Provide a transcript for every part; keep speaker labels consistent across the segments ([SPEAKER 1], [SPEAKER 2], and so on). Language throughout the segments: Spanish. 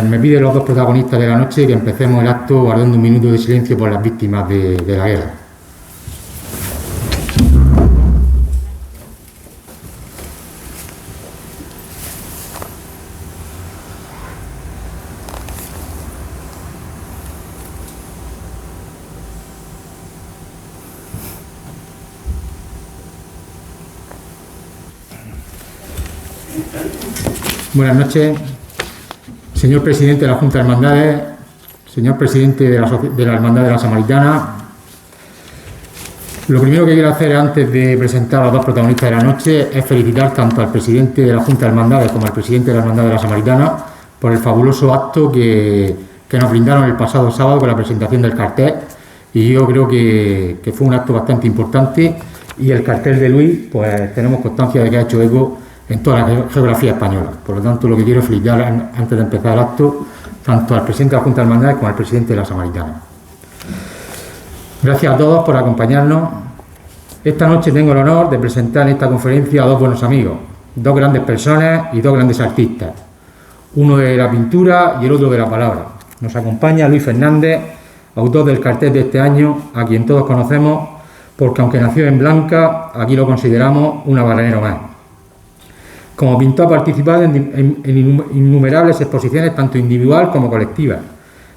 [SPEAKER 1] me piden los dos protagonistas de la noche que empecemos el acto guardando un minuto de silencio por las víctimas de la guerra. Buenas noches, señor presidente de la Junta de Hermandades, señor presidente de la Hermandad de la Samaritana. Lo primero que quiero hacer antes de presentar a los dos protagonistas de la noche es felicitar tanto al presidente de la Junta de Hermandades como al presidente de la Hermandad de la Samaritana por el fabuloso acto que nos brindaron el pasado sábado con la presentación del cartel, y yo creo que fue un acto bastante importante, y el cartel de Luis, pues tenemos constancia de que ha hecho eco en toda la geografía española. Por lo tanto, lo que quiero es felicitar antes de empezar el acto tanto al presidente de la Junta de Hermandades como al presidente de la Samaritana. Gracias a todos por acompañarnos. Esta noche tengo el honor de presentar en esta conferencia a dos buenos amigos, dos grandes personas y dos grandes artistas, uno de la pintura y el otro de la palabra. Nos acompaña Luis Fernández, autor del cartel de este año, a quien todos conocemos porque, aunque nació en Blanca, aquí lo consideramos un abaranero más. Como pintor ha participado en innumerables exposiciones, tanto individual como colectivas,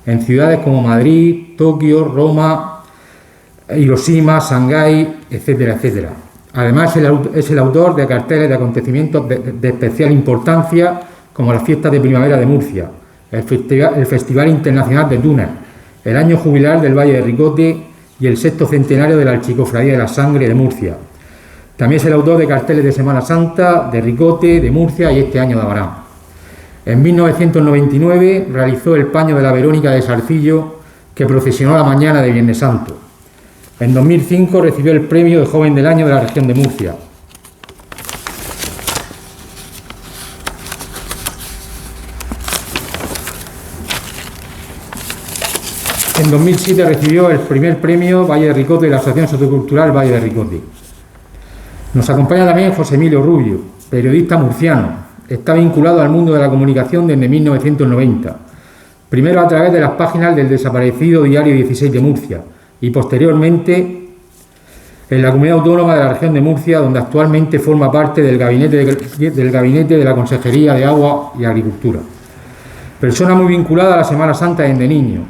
[SPEAKER 1] en ciudades como Madrid, Tokio, Roma, Hiroshima, Shanghái, etcétera, etcétera. Además, es el autor de carteles de acontecimientos de especial importancia, como las fiestas de primavera de Murcia, el Festival Internacional de Túnez, el año jubilar del Valle de Ricote y el 6º centenario de la Archicofradía de la Sangre de Murcia. También es el autor de carteles de Semana Santa, de Ricote, de Murcia y este año de Abarán. En 1999 realizó el paño de la Verónica de Sarcillo, que procesionó la mañana de Viernes Santo. En 2005 recibió el premio de Joven del Año de la región de Murcia. En 2007 recibió el primer premio Valle de Ricote de la Asociación Sociocultural Valle de Ricote. Nos acompaña también José Emilio Rubio, periodista murciano. Está vinculado al mundo de la comunicación desde 1990, primero a través de las páginas del desaparecido Diario 16 de Murcia y posteriormente en la Comunidad Autónoma de la Región de Murcia, donde actualmente forma parte del gabinete de la Consejería de Agua y Agricultura. Persona muy vinculada a la Semana Santa desde niño.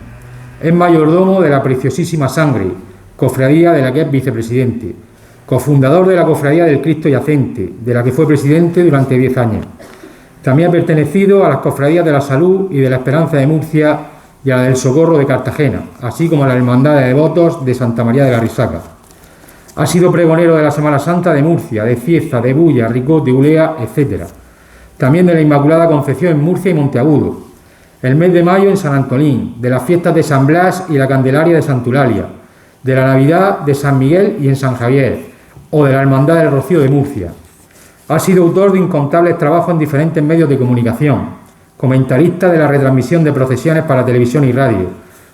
[SPEAKER 1] Es mayordomo de la Preciosísima Sangre, cofradía de la que es vicepresidente. Cofundador de la Cofradía del Cristo Yacente, de la que fue presidente durante 10 años. También ha pertenecido a las Cofradías de la Salud y de la Esperanza de Murcia y a la del Socorro de Cartagena, así como a la Hermandad de Devotos de Santa María de la Risaca. Ha sido pregonero de la Semana Santa de Murcia, de Cieza, de Bulla, Ricote, Ulea, etc. También de la Inmaculada Concepción en Murcia y Monteagudo. El mes de mayo en San Antolín, de las fiestas de San Blas y la Candelaria de Santulalia, de la Navidad de San Miguel y en San Javier, o de la Hermandad del Rocío de Murcia. Ha sido autor de incontables trabajos en diferentes medios de comunicación, comentarista de la retransmisión de procesiones para televisión y radio,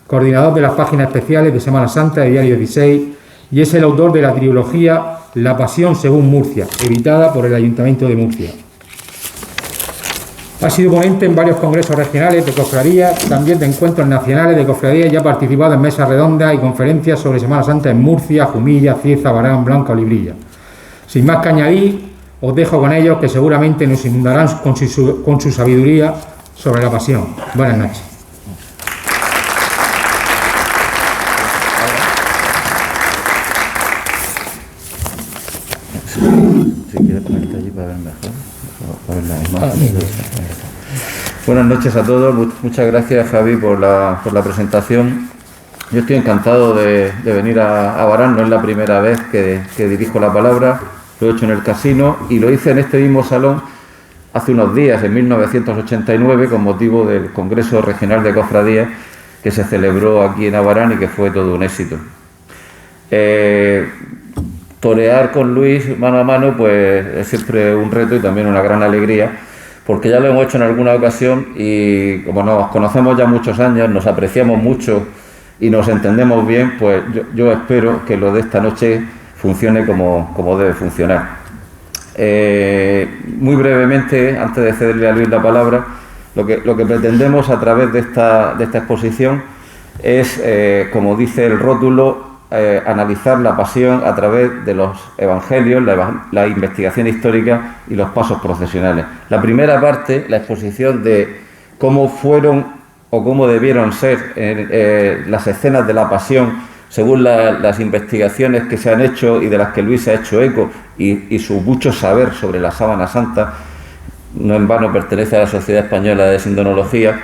[SPEAKER 1] coordinador de las páginas especiales de Semana Santa de Diario 16, y es el autor de la trilogía La Pasión según Murcia, editada por el Ayuntamiento de Murcia. Ha sido ponente en varios congresos regionales de cofradías, también de encuentros nacionales de cofradías, y ha participado en mesas redondas y conferencias sobre Semana Santa en Murcia, Jumilla, Cieza, Abarán, Blanca o Librilla. Sin más que añadir, os dejo con ellos, que seguramente nos inundarán con su sabiduría sobre la pasión. Buenas noches.
[SPEAKER 2] Si quieres ponerte allí para ver mejor. Buenas noches a todos. Muchas gracias, Javi, por la presentación. Yo estoy encantado de venir a Abarán. No es la primera vez que dirijo la palabra. Lo he hecho en el casino y lo hice en este mismo salón hace unos días, en 1989, con motivo del Congreso Regional de Cofradías que se celebró aquí en Abarán y que fue todo un éxito. Torear con Luis mano a mano pues es siempre un reto y también una gran alegría, porque ya lo hemos hecho en alguna ocasión y como nos conocemos ya muchos años, nos apreciamos mucho y nos entendemos bien, pues yo espero que lo de esta noche funcione como debe funcionar. Muy brevemente, antes de cederle a Luis la palabra, Lo que pretendemos a través de esta exposición es, como dice el rótulo, analizar la pasión a través de los evangelios, la investigación histórica y los pasos procesionales. La primera parte, la exposición de cómo fueron o cómo debieron ser las escenas de la pasión según las investigaciones que se han hecho y de las que Luis ha hecho eco y su mucho saber sobre la sábana santa, no en vano pertenece a la Sociedad Española de Sindonología,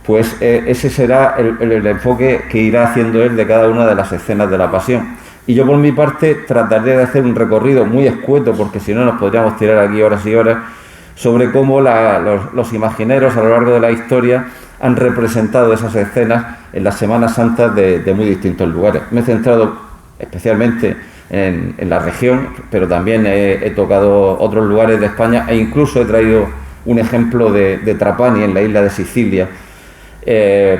[SPEAKER 2] pues ese será el enfoque que irá haciendo él de cada una de las escenas de la pasión. Y yo por mi parte trataré de hacer un recorrido muy escueto, porque si no nos podríamos tirar aquí horas y horas, sobre cómo los imagineros a lo largo de la historia han representado esas escenas en las Semanas Santas de muy distintos lugares. Me he centrado especialmente en la región, pero también he tocado otros lugares de España e incluso he traído un ejemplo de Trapani en la isla de Sicilia,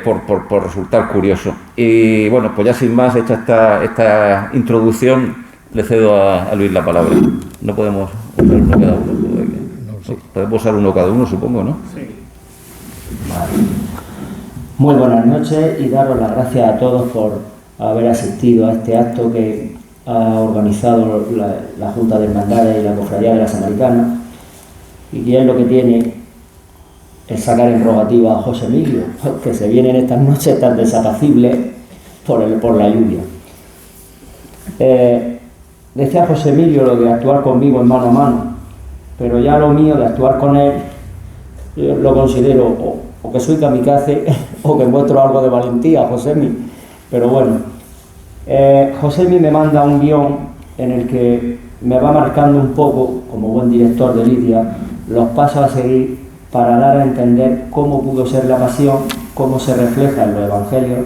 [SPEAKER 2] por resultar curioso. Y bueno, pues ya sin más, hecha esta introducción, le cedo a Luis la palabra. No podemos usar uno cada uno. Podemos usar uno cada uno, supongo, ¿no?
[SPEAKER 3] Sí. Vale. Muy buenas noches y daros las gracias a todos por haber asistido a este acto que ha organizado la Junta de Hermandades y la Cofradía de la Samaritana, y que es lo que tiene el sacar en rogativa a José Emilio, que se vienen estas noches tan desapacibles por la lluvia. Decía José Emilio lo de actuar conmigo en mano a mano, pero ya lo mío de actuar con él, yo lo considero o que soy kamikaze o que muestro algo de valentía, Josemi. Pero bueno, Josemi me manda un guión en el que me va marcando un poco, como buen director de Lidia, los pasos a seguir para dar a entender cómo pudo ser la pasión, cómo se refleja en los evangelios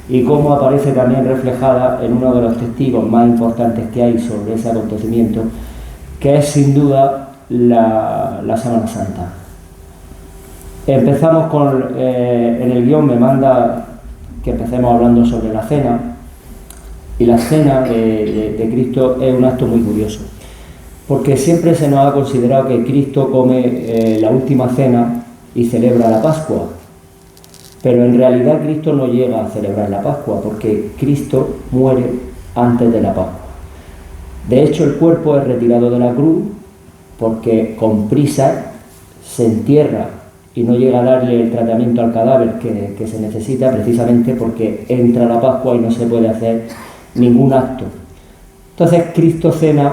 [SPEAKER 3] y cómo aparece también reflejada en uno de los testigos más importantes que hay sobre ese acontecimiento, que es sin duda la Semana Santa. Empezamos en el guión me manda que empecemos hablando sobre la cena, y la cena de Cristo es un acto muy curioso, porque siempre se nos ha considerado que Cristo come la última cena y celebra la Pascua, pero en realidad Cristo no llega a celebrar la Pascua, porque Cristo muere antes de la Pascua. De hecho, el cuerpo es retirado de la cruz porque con prisa se entierra y no llega a darle el tratamiento al cadáver que se necesita, precisamente porque entra la Pascua y no se puede hacer ningún acto. Entonces Cristo cena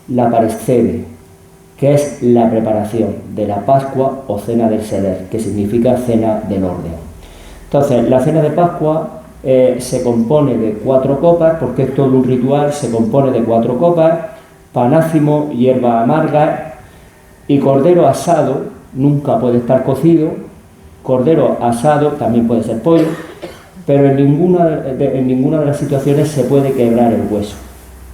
[SPEAKER 3] la Parexebe, que es la preparación de la Pascua o cena del Seder, que significa cena del orden. Entonces la cena de Pascua se compone de 4 copas, porque es todo un ritual, se compone de 4 copas, panácimo, hierba amarga y cordero asado. Nunca puede estar cocido, cordero asado, también puede ser pollo, pero en ninguna de las situaciones se puede quebrar el hueso.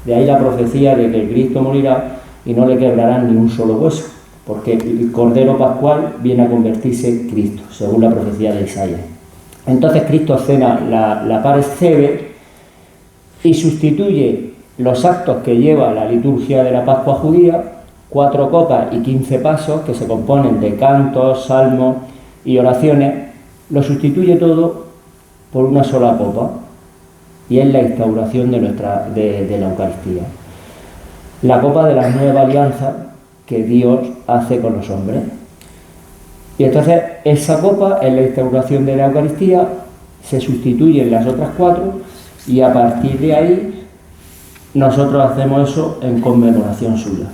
[SPEAKER 3] De ahí la profecía de que el Cristo morirá y no le quebrarán ni un solo hueso, porque el cordero pascual viene a convertirse en Cristo, según la profecía de Isaías. Entonces Cristo cena la Parexebe y sustituye los actos que lleva la liturgia de la Pascua judía, 4 copas y 15 pasos que se componen de cantos, salmos y oraciones, lo sustituye todo por una sola copa, y es la instauración de la Eucaristía. La copa de la nueva alianza que Dios hace con los hombres. Y entonces esa copa es la instauración de la Eucaristía, se sustituyen las otras 4 y a partir de ahí nosotros hacemos eso en conmemoración suya.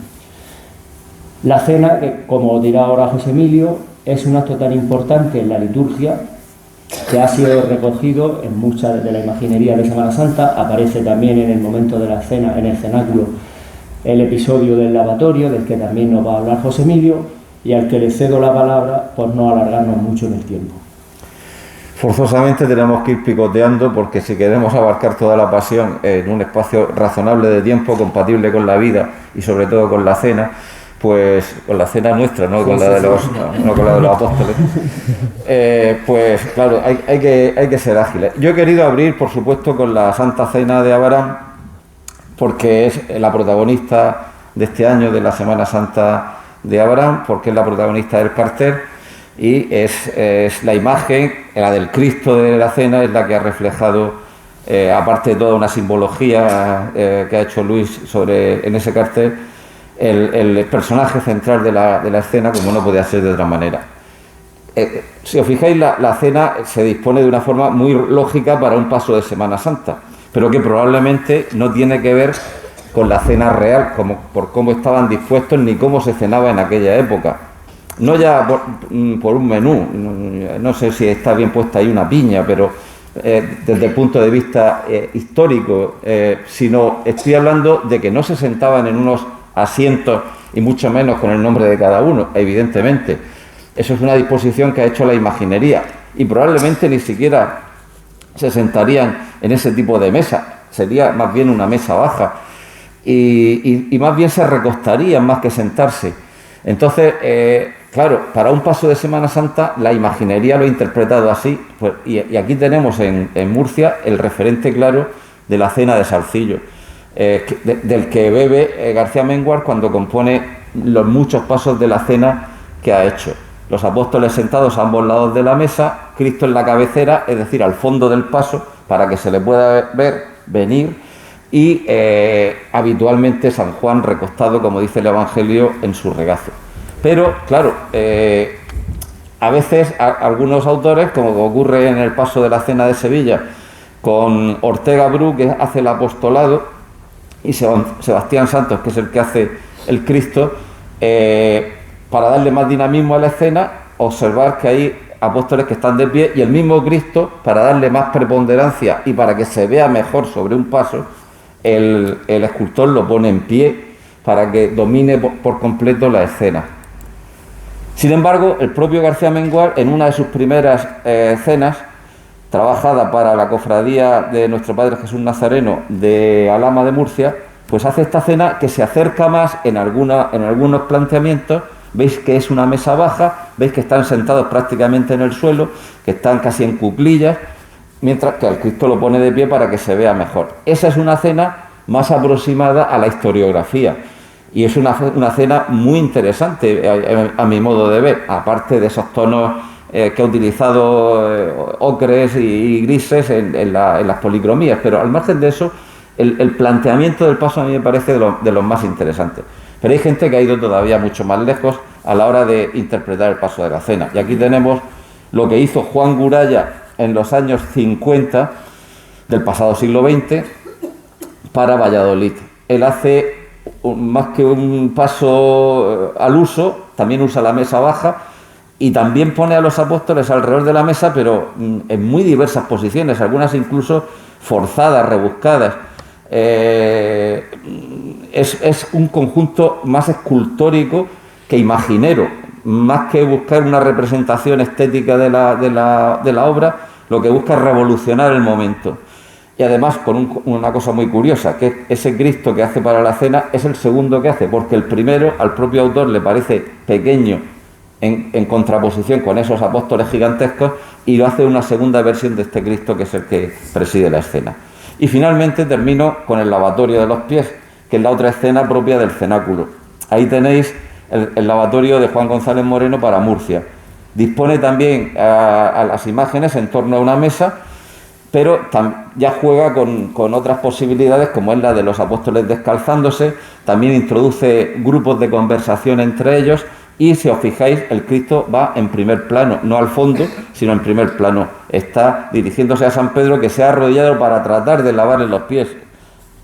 [SPEAKER 3] La cena, que como dirá ahora José Emilio, es un acto tan importante en la liturgia que ha sido recogido en mucha de la imaginería de Semana Santa. Aparece también en el momento de la cena, en el cenáculo, el episodio del lavatorio, del que también nos va a hablar José Emilio, y al que le cedo la palabra por no alargarnos mucho en el tiempo.
[SPEAKER 2] Forzosamente tenemos que ir picoteando, porque si queremos abarcar toda la pasión en un espacio razonable de tiempo, compatible con la vida y sobre todo con la cena, pues con la cena nuestra, no con la de los apóstoles, pues claro, hay que ser ágiles. Yo he querido abrir, por supuesto, con la Santa Cena de Abarán, porque es la protagonista de este año de la Semana Santa de Abarán, porque es la protagonista del cartel, y es la imagen, la del Cristo de la cena, es la que ha reflejado, aparte de toda una simbología que ha hecho Luis en ese cartel, el personaje central de la escena, como no podía ser de otra manera. Si os fijáis, la cena se dispone de una forma muy lógica para un paso de Semana Santa, pero que probablemente no tiene que ver con la cena real, por cómo estaban dispuestos ni cómo se cenaba en aquella época. No ya por un menú, no sé si está bien puesta ahí una piña, pero desde el punto de vista histórico, sino estoy hablando de que no se sentaban en unos asientos y mucho menos con el nombre de cada uno, evidentemente. Eso es una disposición que ha hecho la imaginería y probablemente ni siquiera se sentarían en ese tipo de mesa, sería más bien una mesa baja y más bien se recostarían más que sentarse. Entonces, claro, para un paso de Semana Santa la imaginería lo ha interpretado así, pues, y aquí tenemos en Murcia el referente claro de la cena de Salcillo, del que bebe García Mengual cuando compone los muchos pasos de la cena que ha hecho. Los apóstoles sentados a ambos lados de la mesa, Cristo en la cabecera, es decir, al fondo del paso, para que se le pueda ver venir, y habitualmente San Juan recostado, como dice el Evangelio, en su regazo. Pero, claro, a veces algunos autores, como ocurre en el paso de la cena de Sevilla, con Ortega Bru, que hace el apostolado, y Sebastián Santos, que es el que hace el Cristo, para darle más dinamismo a la escena, observar que hay apóstoles que están de pie y el mismo Cristo, para darle más preponderancia y para que se vea mejor sobre un paso, el escultor lo pone en pie para que domine por completo la escena. Sin embargo, el propio García Mengual, en una de sus primeras cenas, trabajada para la cofradía de Nuestro Padre Jesús Nazareno de Alhama de Murcia, pues hace esta cena que se acerca más en algunos planteamientos. Veis que es una mesa baja, veis que están sentados prácticamente en el suelo, que están casi en cuclillas, mientras que el Cristo lo pone de pie para que se vea mejor. Esa es una cena más aproximada a la historiografía y es una cena muy interesante a mi modo de ver, aparte de esos tonos que ha utilizado ocres y grises en las policromías, pero al margen de eso, el planteamiento del paso a mí me parece de los más interesantes. Pero hay gente que ha ido todavía mucho más lejos a la hora de interpretar el paso de la cena. Y aquí tenemos lo que hizo Juan Guraya en los años 50 del pasado siglo XX para Valladolid. Él hace más que un paso al uso, también usa la mesa baja y también pone a los apóstoles alrededor de la mesa, pero en muy diversas posiciones, algunas incluso forzadas, rebuscadas. Es un conjunto más escultórico que imaginero, más que buscar una representación estética de la obra, lo que busca es revolucionar el momento. Y además con una cosa muy curiosa, que ese Cristo que hace para la cena es el segundo que hace, porque el primero al propio autor le parece pequeño en contraposición con esos apóstoles gigantescos, y lo hace una segunda versión de este Cristo que es el que preside la escena. Y finalmente termino con el lavatorio de los pies, que es la otra escena propia del cenáculo. Ahí tenéis el lavatorio de Juan González Moreno para Murcia. Dispone también a las imágenes en torno a una mesa, pero ya juega con otras posibilidades, como es la de los apóstoles descalzándose. También introduce grupos de conversación entre ellos, y si os fijáis, el Cristo va en primer plano, no al fondo, sino en primer plano. Está dirigiéndose a San Pedro, que se ha arrodillado para tratar de lavarle los pies,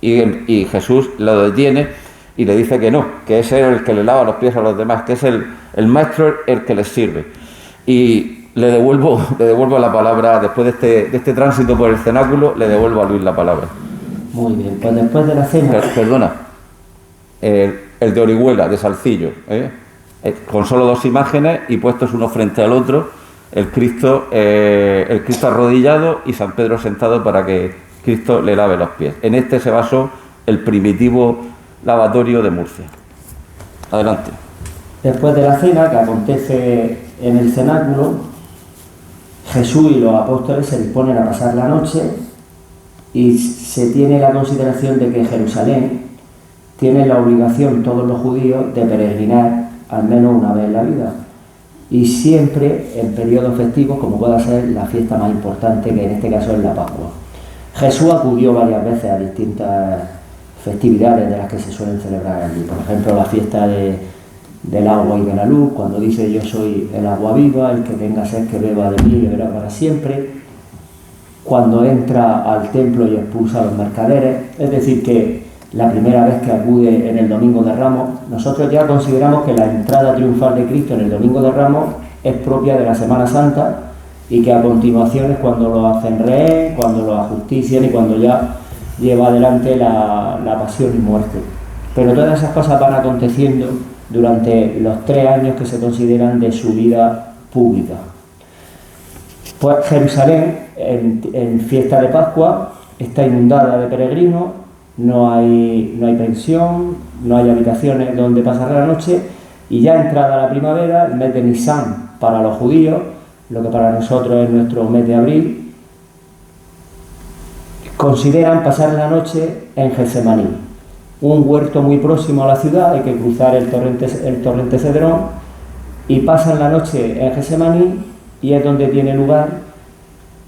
[SPEAKER 2] y Jesús lo detiene y le dice que no, que es él el que le lava los pies a los demás, que es el maestro el que les sirve. Y le devuelvo la palabra, después de este tránsito por el cenáculo, le devuelvo a Luis la palabra.
[SPEAKER 3] Muy bien, pues después de la cena...
[SPEAKER 2] Perdona, el de Orihuela, de Salcillo, con solo dos imágenes y puestos uno frente al otro, el Cristo arrodillado y San Pedro sentado para que Cristo le lave los pies. En este se basó el primitivo lavatorio de Murcia. Adelante.
[SPEAKER 3] Después de la cena, que acontece en el cenáculo, Jesús y los apóstoles se disponen a pasar la noche, y se tiene la consideración de que Jerusalén tiene la obligación, todos los judíos, de peregrinar al menos una vez en la vida. y siempre en periodos festivos, como pueda ser la fiesta más importante, que en este caso es la Pascua. Jesús acudió varias veces a distintas festividades de las que se suelen celebrar allí. Por ejemplo, la fiesta del agua y de la luz, cuando dice: yo soy el agua viva, el que tenga sed que beba de mí beberá para siempre. Cuando entra al templo y expulsa a los mercaderes, es decir, que la primera vez que acude en el Domingo de Ramos, nosotros ya consideramos que la entrada triunfal de Cristo en el Domingo de Ramos es propia de la Semana Santa, y que a continuación es cuando lo hacen rehén, cuando lo ajustician y cuando ya lleva adelante la pasión y muerte. Pero todas esas cosas van aconteciendo durante los 3 años que se consideran de su vida pública. Pues Jerusalén, en fiesta de Pascua, está inundada de peregrinos, no hay pensión, no hay habitaciones donde pasar la noche, y ya entrada la primavera, el mes de Nisan para los judíos, lo que para nosotros es nuestro mes de abril, consideran pasar la noche en Getsemaní, un huerto muy próximo a la ciudad. Hay que cruzar el torrente Cedrón, y pasan la noche en Getsemaní, y es donde tiene lugar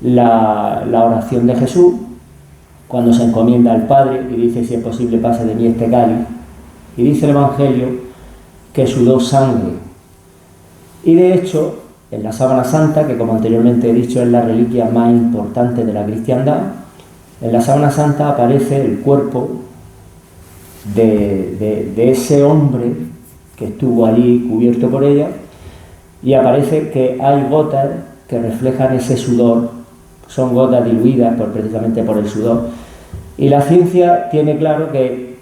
[SPEAKER 3] la oración de Jesús, cuando se encomienda al Padre y dice: si es posible, pase de mí este cáliz. Y dice el Evangelio que sudó sangre. Y de hecho, en la Sábana Santa, que como anteriormente he dicho es la reliquia más importante de la cristiandad, en la Sábana Santa aparece el cuerpo de ese hombre que estuvo allí cubierto por ella, y aparece que hay gotas que reflejan ese sudor, son gotas diluidas precisamente por el sudor. Y la ciencia tiene claro que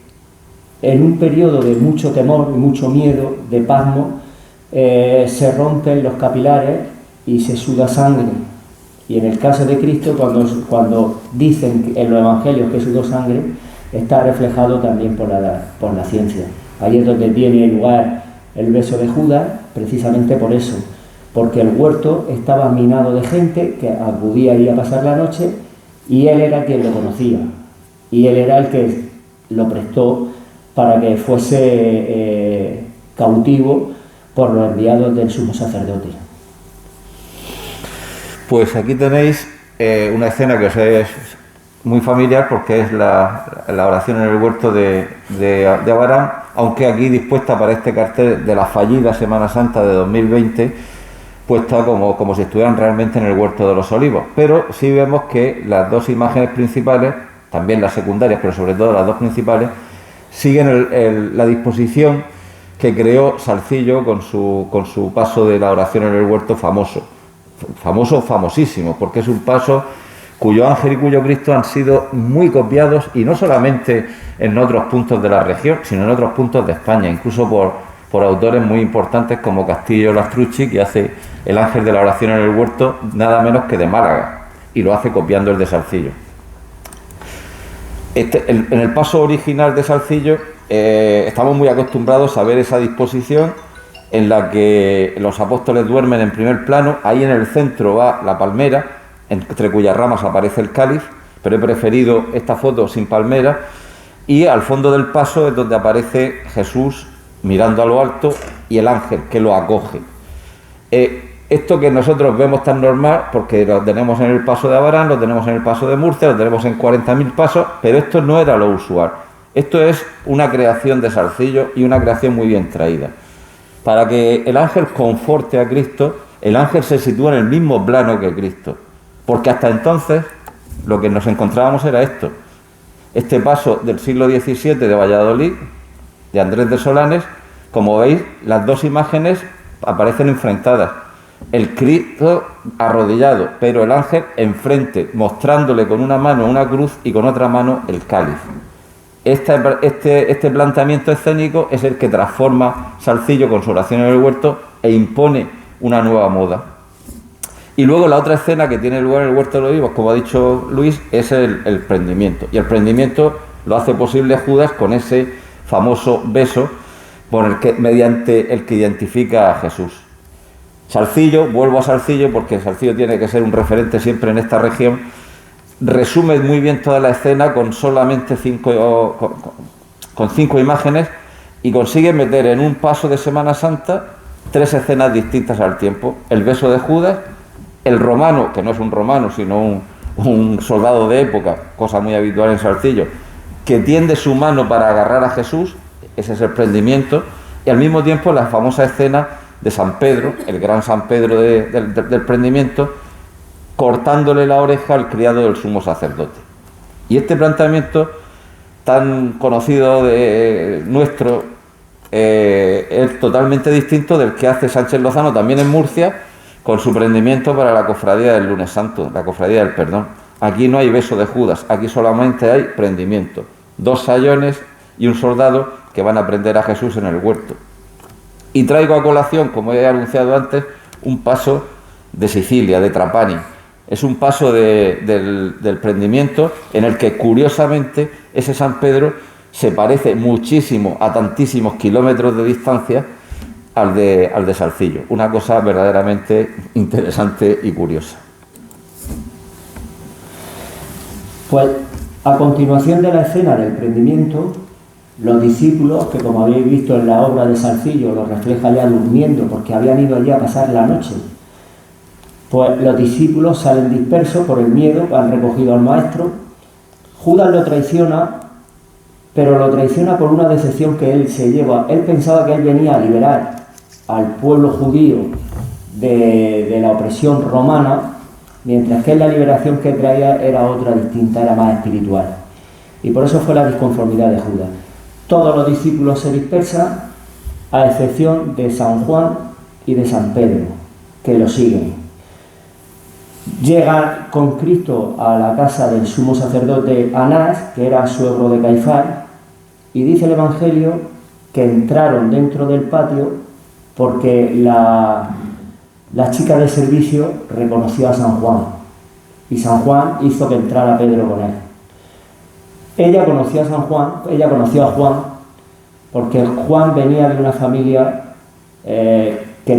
[SPEAKER 3] en un periodo de mucho temor y mucho miedo, de pasmo, se rompen los capilares y se suda sangre. Y en el caso de Cristo, cuando dicen en los evangelios que sudó sangre, está reflejado también por la ciencia. Ahí es donde tiene lugar el beso de Judas, precisamente por eso, porque el huerto estaba minado de gente que acudía ahí a pasar la noche, y él era quien lo conocía, y él era el que lo prestó para que fuese cautivo por los enviados del sumo sacerdote.
[SPEAKER 2] Pues aquí tenéis una escena que os es muy familiar, porque es la oración en el huerto de Abraham, aunque aquí dispuesta para este cartel de la fallida Semana Santa de 2020, puesta como si estuvieran realmente en el huerto de los olivos. Pero sí vemos que las dos imágenes principales, también las secundarias, pero sobre todo las dos principales, siguen la disposición que creó Salcillo con su paso de la oración en el huerto famosísimo, porque es un paso cuyo ángel y cuyo Cristo han sido muy copiados, y no solamente en otros puntos de la región, sino en otros puntos de España, incluso por autores muy importantes como Castillo Lastrucci, que hace el ángel de la oración en el huerto nada menos que de Málaga, y lo hace copiando el de Salcillo. En el paso original de Salcillo estamos muy acostumbrados a ver esa disposición en la que los apóstoles duermen en primer plano. Ahí en el centro va la palmera, entre cuyas ramas aparece el cáliz, pero he preferido esta foto sin palmera, y al fondo del paso es donde aparece Jesús mirando a lo alto y el ángel que lo acoge. Esto que nosotros vemos tan normal, porque lo tenemos en el paso de Abarán, lo tenemos en el paso de Murcia, lo tenemos en 40.000 pasos, pero esto no era lo usual. Esto es una creación de Salcillo, y una creación muy bien traída. Para que el ángel conforte a Cristo, el ángel se sitúa en el mismo plano que Cristo, porque hasta entonces lo que nos encontrábamos era esto. Este paso del siglo XVII de Valladolid, de Andrés de Solanes, como veis, las dos imágenes aparecen enfrentadas. El Cristo arrodillado, pero el ángel enfrente, mostrándole con una mano una cruz y con otra mano el cáliz. Este planteamiento escénico es el que transforma Salcillo con su oración en el huerto e impone una nueva moda. Y luego la otra escena que tiene lugar en el huerto de los olivos, como ha dicho Luis, es el prendimiento. Y el prendimiento lo hace posible Judas con ese famoso beso mediante el que identifica a Jesús. Salcillo, vuelvo a Salcillo porque Salcillo tiene que ser un referente siempre en esta región, resume muy bien toda la escena con solamente 5 imágenes, y consigue meter en un paso de Semana Santa tres escenas distintas al tiempo: el beso de Judas, el romano, que no es un romano sino un soldado de época, cosa muy habitual en Salcillo, que tiende su mano para agarrar a Jesús, ese es el prendimiento, y al mismo tiempo la famosa escena de San Pedro, el gran San Pedro del prendimiento, cortándole la oreja al criado del sumo sacerdote. Y este planteamiento tan conocido de nuestro es totalmente distinto del que hace Sánchez Lozano también en Murcia con su prendimiento para la cofradía del Lunes Santo, la cofradía del perdón. Aquí no hay beso de Judas, aquí solamente hay prendimiento. 2 sayones y un soldado que van a prender a Jesús en el huerto. Y traigo a colación, como he anunciado antes, un paso de Sicilia, de Trapani. Es un paso del prendimiento en el que, curiosamente, ese San Pedro se parece muchísimo, a tantísimos kilómetros de distancia, al de Salcillo. Una cosa verdaderamente interesante y curiosa.
[SPEAKER 3] Pues, a continuación de la escena del prendimiento, los discípulos, que como habéis visto en la obra de Salcillo, lo refleja ya durmiendo porque habían ido allí a pasar la noche, pues los discípulos salen dispersos por el miedo, han recogido al maestro. Judas lo traiciona, pero lo traiciona por una decepción que él se lleva. Él pensaba que él venía a liberar al pueblo judío de la opresión romana, mientras que la liberación que traía era otra distinta, era más espiritual. Y por eso fue la disconformidad de Judas. Todos los discípulos se dispersan, a excepción de San Juan y de San Pedro, que lo siguen. Llega con Cristo a la casa del sumo sacerdote Anás, que era suegro de Caifás, y dice el Evangelio que entraron dentro del patio porque la chica de servicio reconoció a San Juan, y San Juan hizo que entrara Pedro con él. Ella conoció a Juan porque Juan venía de una familia que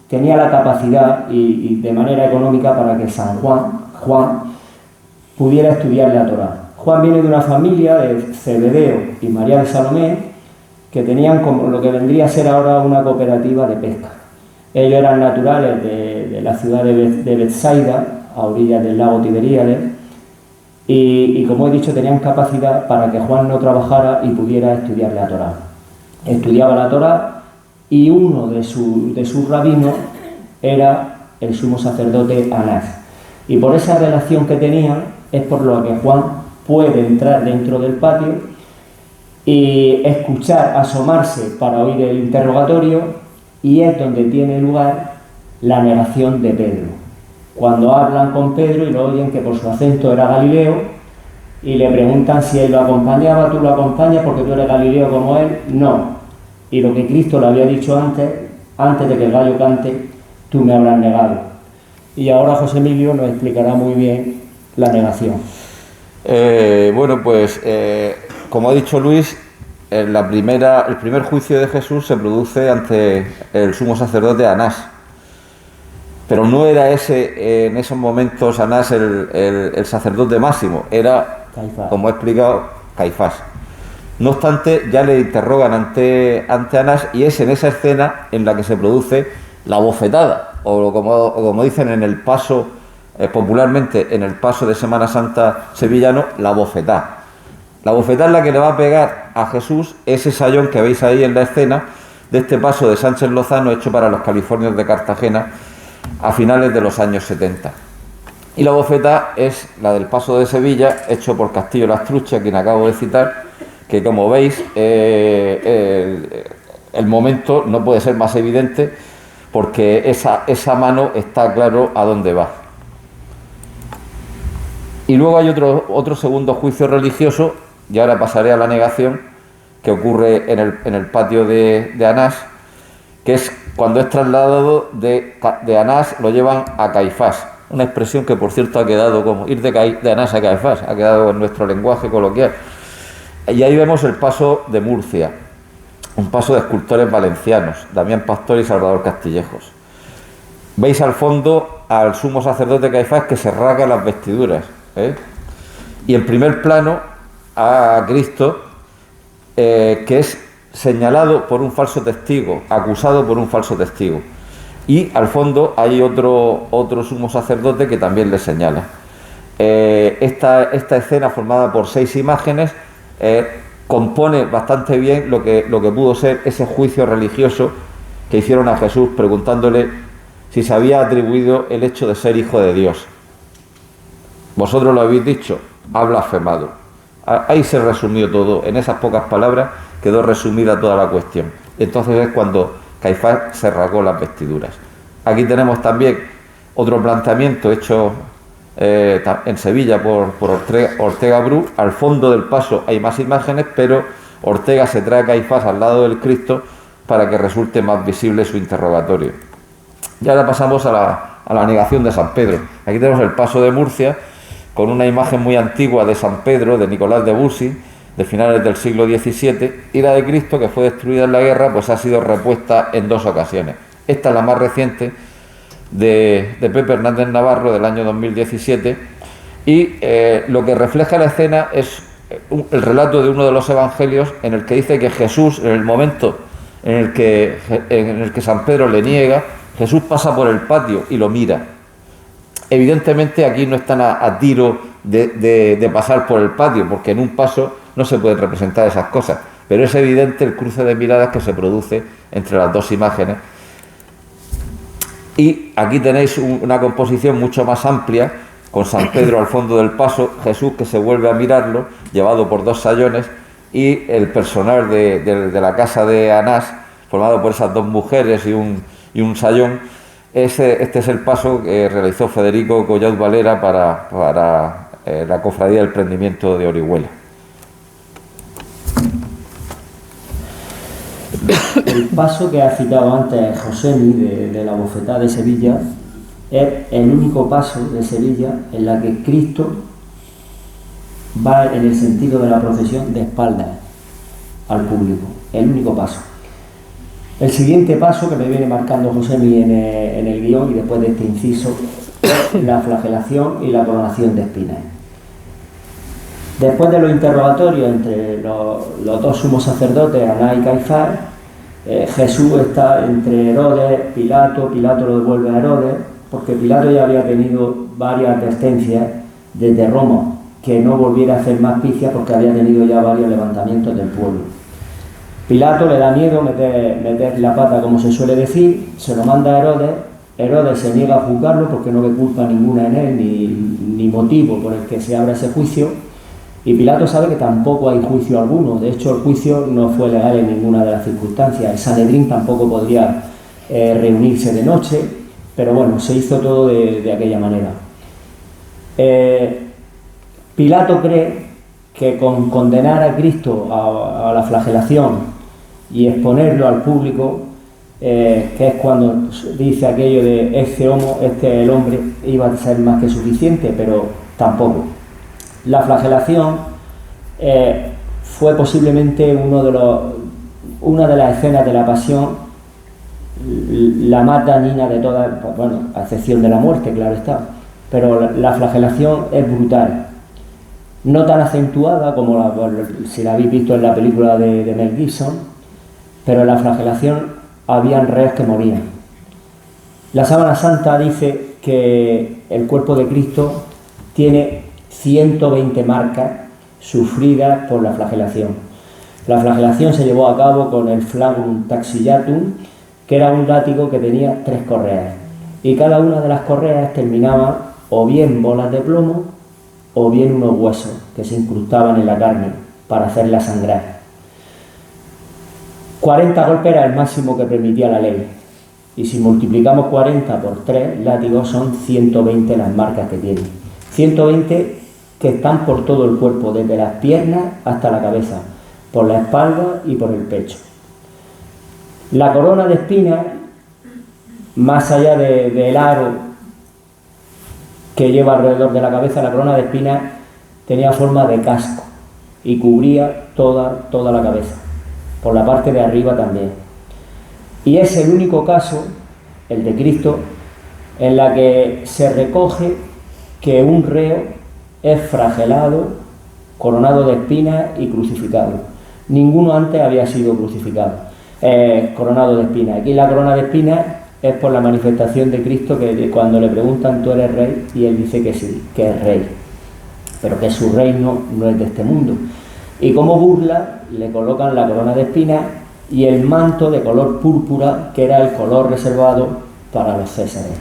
[SPEAKER 3] tenía la capacidad y de manera económica para que Juan pudiera estudiar la Torá. Juan viene de una familia de Zebedeo y María de Salomé, que tenían como lo que vendría a ser ahora una cooperativa de pesca. Ellos eran naturales de la ciudad de Betsaida, a orillas del lago Tiberíades, y como he dicho, tenían capacidad para que Juan no trabajara y pudiera estudiar la Torá. Estudiaba la Torá, y uno de sus rabinos era el sumo sacerdote Anás. Y por esa relación que tenían es por lo que Juan puede entrar dentro del patio y escuchar, asomarse para oír el interrogatorio, y es donde tiene lugar la negación de Pedro. Cuando hablan con Pedro y lo oyen que por su acento era galileo, y le preguntan si él lo acompañaba. ¿Tú lo acompañas porque tú eres galileo como él? No. Y lo que Cristo le había dicho antes de que el gallo cante, tú me habrás negado. Y ahora José Emilio nos explicará muy bien la negación.
[SPEAKER 2] Como ha dicho Luis, el primer juicio de Jesús se produce ante el sumo sacerdote Anás. Pero no era ese, en esos momentos, Anás el sacerdote máximo, era, Caifás, como he explicado, Caifás. No obstante, ya le interrogan ante Anás, y es en esa escena en la que se produce la bofetada, o como dicen en el paso, popularmente en el paso de Semana Santa sevillano, la bofetada. La bofetada es la que le va a pegar a Jesús ese sayón que veis ahí en la escena de este paso de Sánchez Lozano hecho para los californios de Cartagena a finales de los años 70. Y la bofetada es la del paso de Sevilla, hecho por Castillo Lastrucci, a quien acabo de citar, que como veis el momento no puede ser más evidente porque esa mano está claro a dónde va. Y luego hay otro segundo juicio religioso, y ahora pasaré a la negación, que ocurre en el patio de Anás, que es cuando es trasladado de Anás, lo llevan a Caifás. Una expresión que, por cierto, ha quedado como ir de Anás a Caifás, ha quedado en nuestro lenguaje coloquial. Y ahí vemos el paso de Murcia, un paso de escultores valencianos, Damián Pastor y Salvador Castillejos. Veis al fondo al sumo sacerdote Caifás que se rasga las vestiduras, y en primer plano a Cristo, que es señalado por un falso testigo, acusado por un falso testigo. Y al fondo hay otro sumo sacerdote que también le señala. Esta escena, formada por 6 imágenes, compone bastante bien lo que pudo ser ese juicio religioso que hicieron a Jesús, preguntándole si se había atribuido el hecho de ser hijo de Dios. Vosotros lo habéis dicho, ha blasfemado. Ahí se resumió todo, en esas pocas palabras quedó resumida toda la cuestión. Entonces es cuando Caifás se rasgó las vestiduras. Aquí tenemos también otro planteamiento hecho en Sevilla por Ortega Bru. Al fondo del paso hay más imágenes, pero Ortega se trae a Caifás al lado del Cristo para que resulte más visible su interrogatorio. Y ahora pasamos a la negación de San Pedro. Aquí tenemos el paso de Murcia, con una imagen muy antigua de San Pedro, de Nicolás de Bussy, de finales del siglo XVII, y la de Cristo, que fue destruida en la guerra, pues ha sido repuesta en 2 ocasiones. Esta es la más reciente, de Pepe Hernández Navarro, del año 2017, y lo que refleja la escena es el relato de uno de los evangelios, en el que dice que Jesús, en el momento en el que San Pedro le niega, Jesús pasa por el patio y lo mira. Evidentemente aquí no están a tiro de pasar por el patio, porque en un paso no se pueden representar esas cosas, pero es evidente el cruce de miradas que se produce entre las 2 imágenes. Y aquí tenéis una composición mucho más amplia, con San Pedro al fondo del paso, Jesús que se vuelve a mirarlo, llevado por 2 sayones, y el personal de la casa de Anás, formado por esas 2 mujeres y un sayón. Este es el paso que realizó Federico Collaud Valera para la Cofradía del Prendimiento de Orihuela.
[SPEAKER 3] El paso que ha citado antes Josemi de la Bofetada de Sevilla es el único paso de Sevilla en la que Cristo va en el sentido de la procesión de espaldas al público. El único paso. El siguiente paso que me viene marcando Josemi en el guión, y después de este inciso, es la flagelación y la coronación de espinas. Después de los interrogatorios entre los 2 sumos sacerdotes, Anás y Caifás, Jesús está entre Herodes, Pilato lo devuelve a Herodes, porque Pilato ya había tenido varias advertencias desde Roma, que no volviera a hacer más picias porque había tenido ya varios levantamientos del pueblo. Pilato le da miedo meter la pata, como se suele decir, se lo manda a Herodes. Herodes se niega a juzgarlo porque no ve culpa ninguna en él, ni motivo por el que se abra ese juicio. Y Pilato sabe que tampoco hay juicio alguno. De hecho, el juicio no fue legal en ninguna de las circunstancias. El Sanedrín tampoco podría reunirse de noche, pero bueno, se hizo todo de aquella manera. Pilato cree que con condenar a Cristo a la flagelación y exponerlo al público, que es cuando dice aquello de el hombre, iba a ser más que suficiente, pero tampoco. La flagelación fue posiblemente una de las escenas de la pasión, la más dañina de todas, bueno, a excepción de la muerte, claro está, pero la flagelación es brutal. No tan acentuada como si la habéis visto en la película de Mel Gibson, pero en la flagelación habían reos que morían. La Sábana Santa dice que el cuerpo de Cristo tiene 120 marcas sufridas por la flagelación. La flagelación se llevó a cabo con el flagrum taxillatum, que era un látigo que tenía 3 correas, y cada una de las correas terminaba o bien bolas de plomo o bien unos huesos que se incrustaban en la carne para hacerla sangrar. 40 golpes era el máximo que permitía la ley, y si multiplicamos 40 por 3 látigos son 120 las marcas que tiene. 120 que están por todo el cuerpo, desde las piernas hasta la cabeza, por la espalda y por el pecho. La corona de espinas, más allá del aro que lleva alrededor de la cabeza, la corona de espinas tenía forma de casco y cubría toda la cabeza, por la parte de arriba también. Y es el único caso, el de Cristo, en la que se recoge que un reo es flagelado, coronado de espinas y crucificado. Ninguno antes había sido crucificado, coronado de espinas. Aquí la corona de espinas es por la manifestación de Cristo, que cuando le preguntan, ¿tú eres rey? Y él dice que sí, que es rey, pero que su reino no es de este mundo. Y como burla le colocan la corona de espinas y el manto de color púrpura, que era el color reservado para los césares.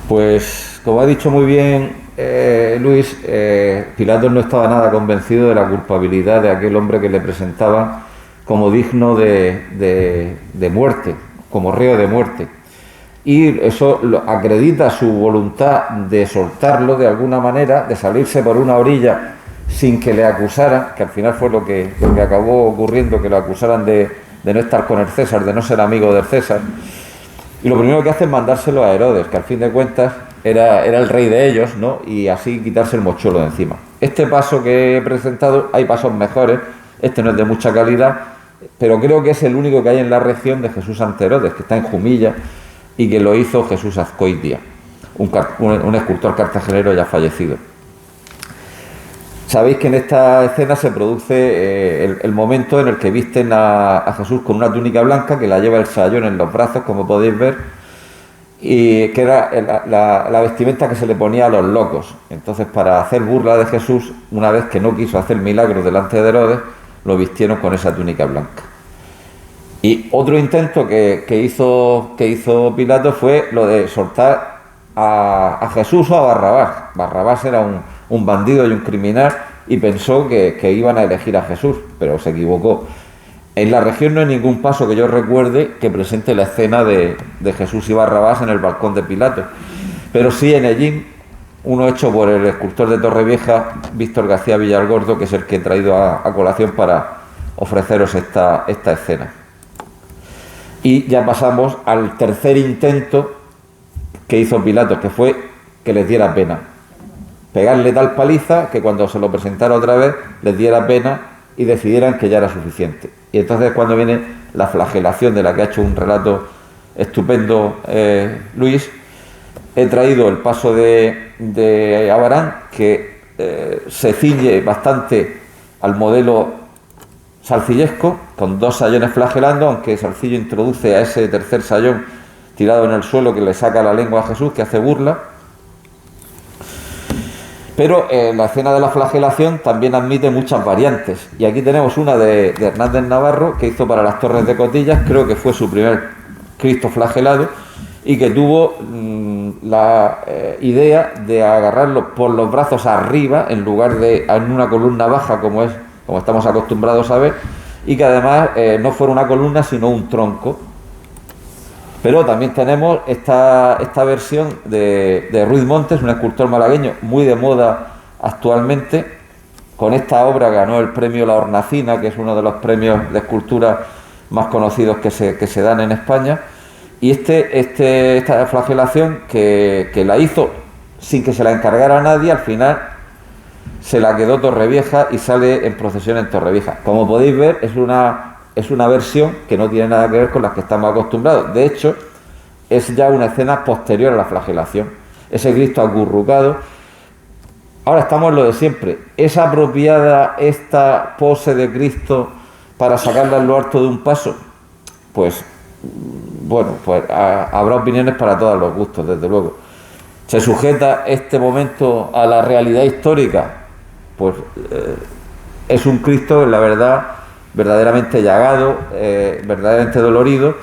[SPEAKER 2] Pues, como ha dicho muy bien Luis, Pilatos no estaba nada convencido de la culpabilidad de aquel hombre que le presentaba como digno de muerte, como reo de muerte. Y eso acredita su voluntad de soltarlo de alguna manera, de salirse por una orilla sin que le acusaran, que al final fue lo que acabó ocurriendo, que lo acusaran de no estar con el César, de no ser amigo del César. Y lo primero que hace es mandárselo a Herodes, que al fin de cuentas era el rey de ellos, ¿no? Y así quitarse el mochuelo de encima. Este paso que he presentado, hay pasos mejores, este no es de mucha calidad, pero creo que es el único que hay en la región de Jesús ante Herodes, que está en Jumilla, y que lo hizo Jesús Azcoitia, un escultor cartagenero ya fallecido. Sabéis que en esta escena se produce el momento en el que visten a Jesús con una túnica blanca, que la lleva el sayón en los brazos, como podéis ver, y que era la vestimenta que se le ponía a los locos. Entonces, para hacer burla de Jesús, una vez que no quiso hacer milagros delante de Herodes, lo vistieron con esa túnica blanca. Y otro intento que hizo Pilato fue lo de soltar a Jesús o a Barrabás. Barrabás era un bandido y un criminal, y pensó que iban a elegir a Jesús, pero se equivocó. En la región no hay ningún paso que yo recuerde que presente la escena de Jesús y Barrabás en el balcón de Pilato, pero sí en Ellín, uno hecho por el escultor de Torrevieja, Víctor García Villargordo, que es el que he traído a colación para ofreceros esta escena. Y ya pasamos al tercer intento que hizo Pilato, que fue que les diera pena. Pegarle tal paliza que cuando se lo presentara otra vez les diera pena y decidieran que ya era suficiente. Y entonces, cuando viene la flagelación, de la que ha hecho un relato estupendo Luis, he traído el paso de Abarán, que se ciñe bastante al modelo salcillesco, con 2 sayones flagelando, aunque Salcillo introduce a ese tercer sayón tirado en el suelo, que le saca la lengua a Jesús, que hace burla. Pero la escena de la flagelación también admite muchas variantes, y aquí tenemos una de Hernández Navarro, que hizo para las Torres de Cotillas, creo que fue su primer Cristo flagelado, y que tuvo la idea de agarrarlo por los brazos arriba, en lugar de en una columna baja, como estamos acostumbrados a ver, y que además no fuera una columna sino un tronco. Pero también tenemos esta versión de Ruiz Montes, un escultor malagueño muy de moda actualmente. Con esta obra ganó el premio La Hornacina, que es uno de los premios de escultura más conocidos que se dan en España. Y esta flagelación que la hizo sin que se la encargara nadie, al final se la quedó Torrevieja y sale en procesión en Torrevieja. Como podéis ver, es una versión que no tiene nada que ver con las que estamos acostumbrados. De hecho, es ya una escena posterior a la flagelación. Ese Cristo acurrucado. Ahora estamos en lo de siempre. ¿Es apropiada esta pose de Cristo para sacarla en lo alto de un paso? Pues, bueno, habrá opiniones para todos los gustos, desde luego. ¿Se sujeta este momento a la realidad histórica? Pues es un Cristo, la verdad, verdaderamente llagado, verdaderamente dolorido,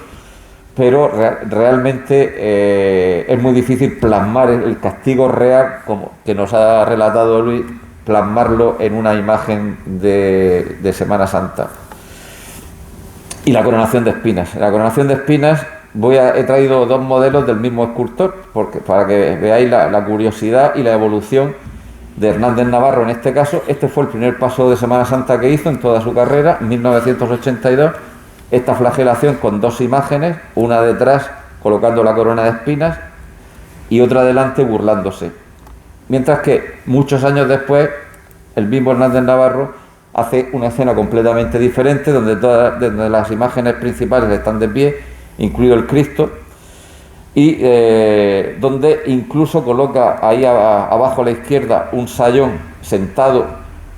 [SPEAKER 2] pero realmente es muy difícil plasmar el castigo real, como que nos ha relatado Luis, plasmarlo en una imagen de Semana Santa. Y la coronación de espinas. La coronación de espinas, he traído 2 modelos del mismo escultor, para que veáis la curiosidad y la evolución de Hernández Navarro en este caso. Este fue el primer paso de Semana Santa que hizo en toda su carrera, en 1982, esta flagelación con 2 imágenes, una detrás colocando la corona de espinas y otra delante burlándose. Mientras que muchos años después, el mismo Hernández Navarro hace una escena completamente diferente, donde las imágenes principales están de pie, incluido el Cristo, y donde incluso coloca ahí abajo a la izquierda un sayón sentado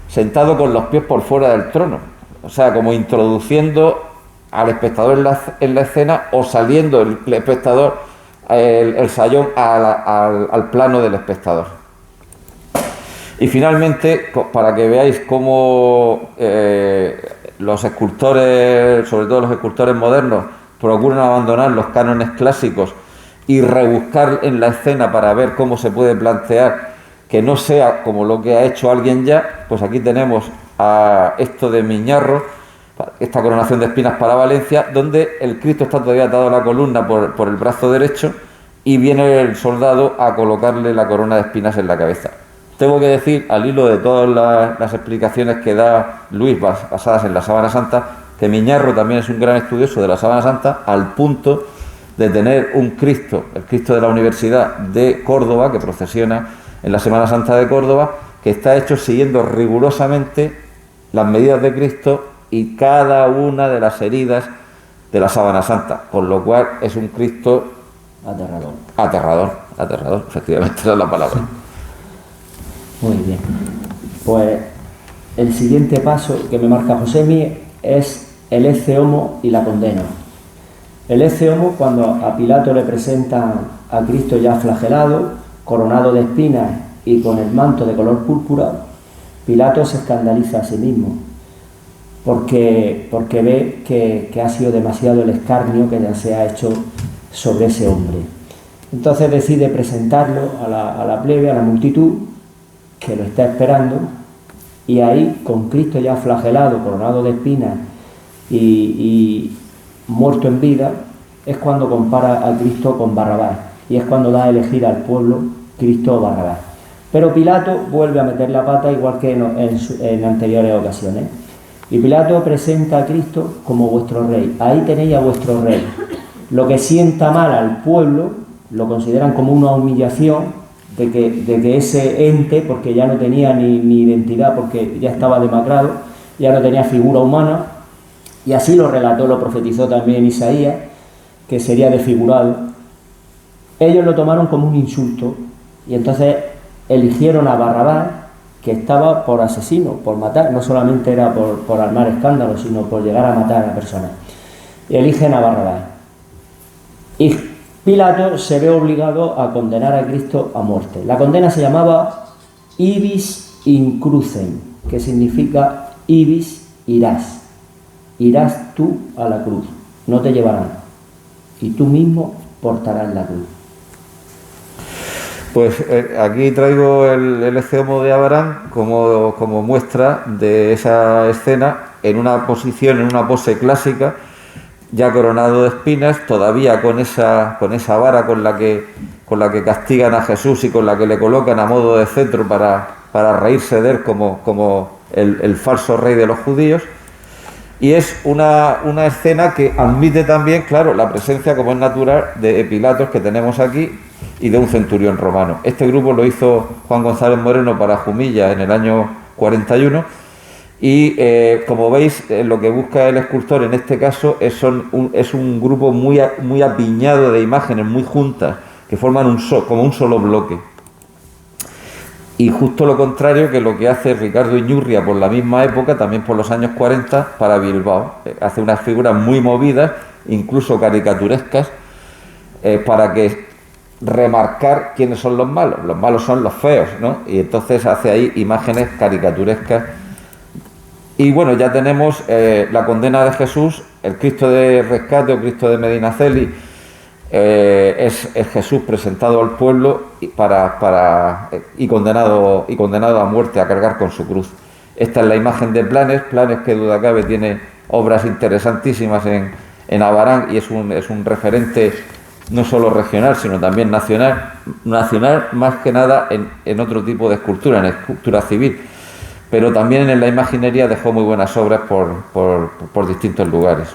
[SPEAKER 2] sentado con los pies por fuera del trono, o sea, como introduciendo al espectador en la escena o saliendo el espectador, el sayón al plano del espectador. Y finalmente, para que veáis cómo los escultores, sobre todo los escultores modernos, procuran abandonar los cánones clásicos y rebuscar en la escena para ver cómo se puede plantear que no sea como lo que ha hecho alguien ya, pues aquí tenemos a esto de Miñarro, esta coronación de espinas para Valencia, donde el Cristo está todavía atado a la columna por el brazo derecho y viene el soldado a colocarle la corona de espinas en la cabeza. Tengo que decir, al hilo de todas las explicaciones que da Luis basadas en la Sábana Santa, que Miñarro también es un gran estudioso de la Sábana Santa, al punto de tener un Cristo, el Cristo de la Universidad de Córdoba, que procesiona en la Semana Santa de Córdoba, que está hecho siguiendo rigurosamente las medidas de Cristo y cada una de las heridas de la Sábana Santa, con lo cual es un Cristo aterrador, efectivamente, esa es la palabra.
[SPEAKER 3] Muy bien. Pues el siguiente paso que me marca Josemi es el ecce homo y la condena. El ecce homo, cuando a Pilato le presentan a Cristo ya flagelado, coronado de espinas y con el manto de color púrpura, Pilato se escandaliza a sí mismo, porque ve que ha sido demasiado el escarnio que ya se ha hecho sobre ese hombre. Entonces decide presentarlo a la plebe, a la multitud, que lo está esperando, y ahí, con Cristo ya flagelado, coronado de espinas y muerto en vida, es cuando compara a Cristo con Barrabás, y es cuando da a elegir al pueblo Cristo o Barrabás. Pero Pilato vuelve a meter la pata, igual que en anteriores ocasiones, y Pilato presenta a Cristo como vuestro rey. Ahí tenéis a vuestro rey. Lo que sienta mal al pueblo lo consideran como una humillación de que ese ente, porque ya no tenía ni identidad, porque ya estaba demacrado, ya no tenía figura humana, y así lo relató, lo profetizó también Isaías, que sería desfigurado. Ellos lo tomaron como un insulto, y entonces eligieron a Barrabás, que estaba por asesino, por matar, no solamente era por armar escándalos, sino por llegar a matar a la persona. Y eligen a Barrabás. Y Pilato se ve obligado a condenar a Cristo a muerte. La condena se llamaba ibis in crucem, que significa ibis, irás. Irás tú a la cruz, no te llevarán, y tú mismo portarás la cruz.
[SPEAKER 2] Pues aquí traigo el ecce homo de Abarán como muestra de esa escena en una posición, en una pose clásica, ya coronado de espinas, todavía con esa vara con la que castigan a Jesús y con la que le colocan a modo de cetro para reírse de él como el falso rey de los judíos. Y es una escena que admite también, claro, la presencia, como es natural, de Pilatos que tenemos aquí y de un centurión romano. Este grupo lo hizo Juan González Moreno para Jumilla en el año 41 y como veis, lo que busca el escultor en este caso es un grupo muy apiñado de imágenes muy juntas que forman como un solo bloque. Y justo lo contrario que lo que hace Ricardo Iñurria por la misma época, también por los años 40, para Bilbao. Hace unas figuras muy movidas, incluso caricaturescas, para que remarcar quiénes son los malos. Los malos son los feos, ¿no? Y entonces hace ahí imágenes caricaturescas. Y bueno, ya tenemos la condena de Jesús, el Cristo de rescate o Cristo de Medinaceli. Es Jesús presentado al pueblo y condenado a muerte, a cargar con su cruz. Esta es la imagen de Planes que duda cabe tiene obras interesantísimas en Abarán y es un referente no solo regional sino también nacional más que nada en otro tipo de escultura, en escultura civil, pero también en la imaginería dejó muy buenas obras por distintos lugares.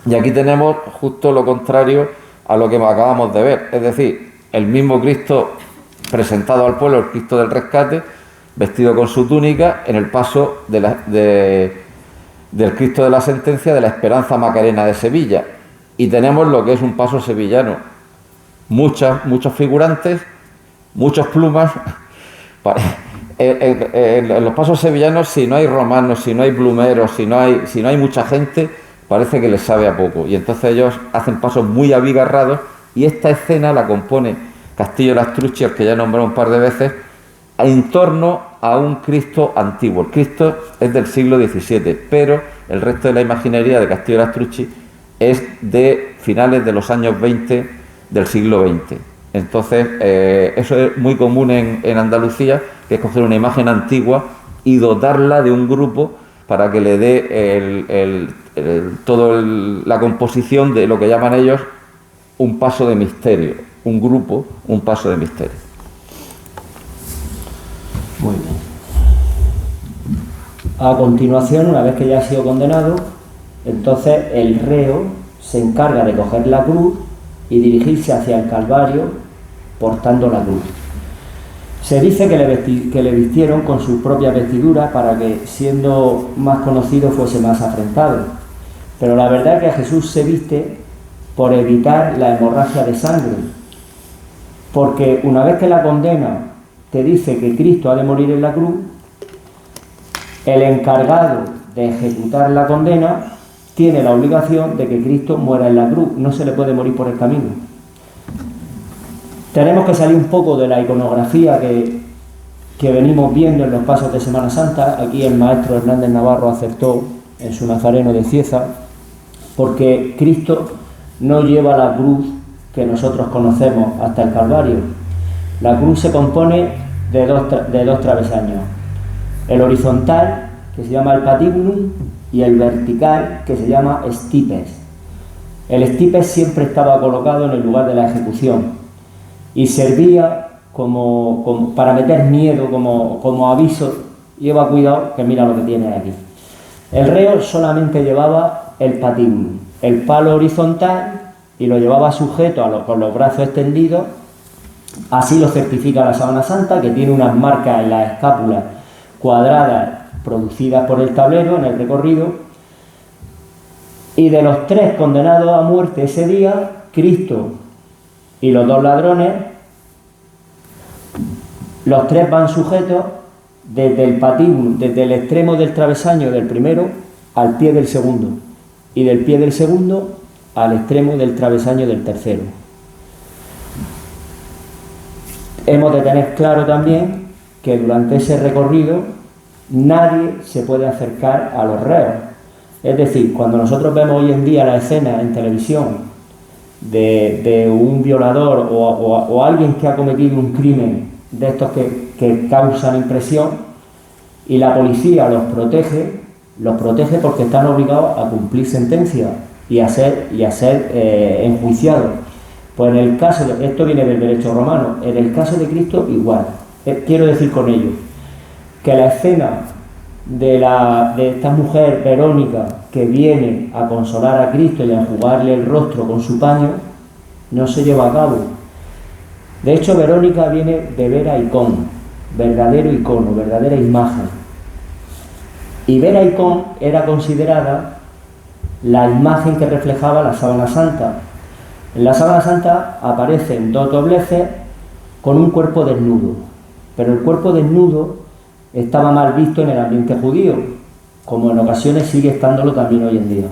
[SPEAKER 2] Y aquí tenemos justo lo contrario a lo que acabamos de ver, es decir, el mismo Cristo presentado al pueblo, el Cristo del rescate, vestido con su túnica, en el paso del Cristo de la sentencia de la Esperanza Macarena de Sevilla. Y tenemos lo que es un paso sevillano, muchos figurantes, muchos plumas, En los pasos sevillanos, si no hay romanos, si no hay plumeros, si no hay mucha gente, parece que les sabe a poco. Y entonces ellos hacen pasos muy abigarrados, y esta escena la compone Castillo Lastrucci, al que ya he nombrado un par de veces, en torno a un Cristo antiguo. El Cristo es del siglo XVII, pero el resto de la imaginería de Castillo Lastrucci es de finales de los años 20 del siglo XX. Entonces, eso es muy común en Andalucía, que es coger una imagen antigua y dotarla de un grupo para que le dé toda la composición de lo que llaman ellos un paso de misterio, un grupo, un paso de misterio.
[SPEAKER 3] Muy bien. A continuación, una vez que ya ha sido condenado, entonces el reo se encarga de coger la cruz y dirigirse hacia el Calvario portando la cruz. Se dice que le vistieron con sus propias vestiduras para que, siendo más conocido, fuese más afrentado. Pero la verdad es que a Jesús se viste por evitar la hemorragia de sangre, porque una vez que la condena te dice que Cristo ha de morir en la cruz, el encargado de ejecutar la condena tiene la obligación de que Cristo muera en la cruz, no se le puede morir por el camino. Tenemos que salir un poco de la iconografía que venimos viendo en los pasos de Semana Santa. Aquí el maestro Hernández Navarro acertó en su Nazareno de Cieza, porque Cristo no lleva la cruz que nosotros conocemos hasta el Calvario. La cruz se compone de dos travesaños, el horizontal, que se llama el patibulum, y el vertical, que se llama stipes. El stipes siempre estaba colocado en el lugar de la ejecución y servía como para meter miedo, como aviso: lleva cuidado que mira lo que tienes aquí. El reo solamente llevaba el patibulum, el palo horizontal, y lo llevaba sujeto con los brazos extendidos. Así lo certifica la Sábana Santa, que tiene unas marcas en las escápulas cuadradas producidas por el tablero en el recorrido. Y de los 3 condenados a muerte ese día, Cristo y los 2 ladrones, los 3 van sujetos desde el patíbulo, desde el extremo del travesaño del primero al pie del segundo, y del pie del segundo al extremo del travesaño del tercero. Hemos de tener claro también que durante ese recorrido nadie se puede acercar a los reos. Es decir, cuando nosotros vemos hoy en día la escena en televisión de un violador o alguien que ha cometido un crimen de estos que causan impresión, y la policía los protege porque están obligados a cumplir sentencia y a ser enjuiciados. Pues en el caso esto viene del derecho romano, en el caso de Cristo igual. Quiero decir con ello que la escena de esta mujer Verónica, que viene a consolar a Cristo y a enjugarle el rostro con su paño, no se lleva a cabo. De hecho, Verónica viene de vera icón, verdadero icono, verdadera imagen. Y vera icón era considerada la imagen que reflejaba la Sábana Santa. En la Sábana Santa aparecen 2 dobleces con un cuerpo desnudo, pero el cuerpo desnudo estaba mal visto en el ambiente judío, como en ocasiones sigue estándolo también hoy en día.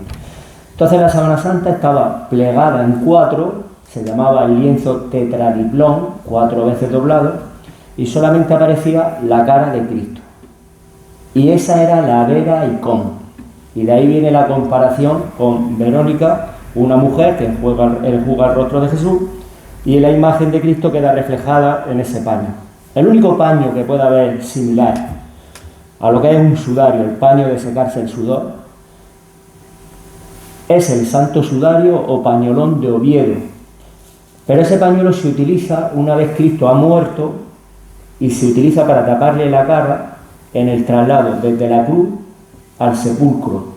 [SPEAKER 3] Entonces la Sábana Santa estaba plegada en 4, se llamaba el lienzo tetradiplón, 4 veces doblado, y solamente aparecía la cara de Cristo. Y esa era la vera icón, y de ahí viene la comparación con Verónica, una mujer que enjuga el rostro de Jesús, y la imagen de Cristo queda reflejada en ese paño. El único paño que pueda haber similar a lo que es un sudario, el paño de secarse el sudor, es el Santo Sudario o pañolón de Oviedo. Pero ese pañuelo se utiliza una vez Cristo ha muerto, y se utiliza para taparle la cara en el traslado desde la cruz al sepulcro,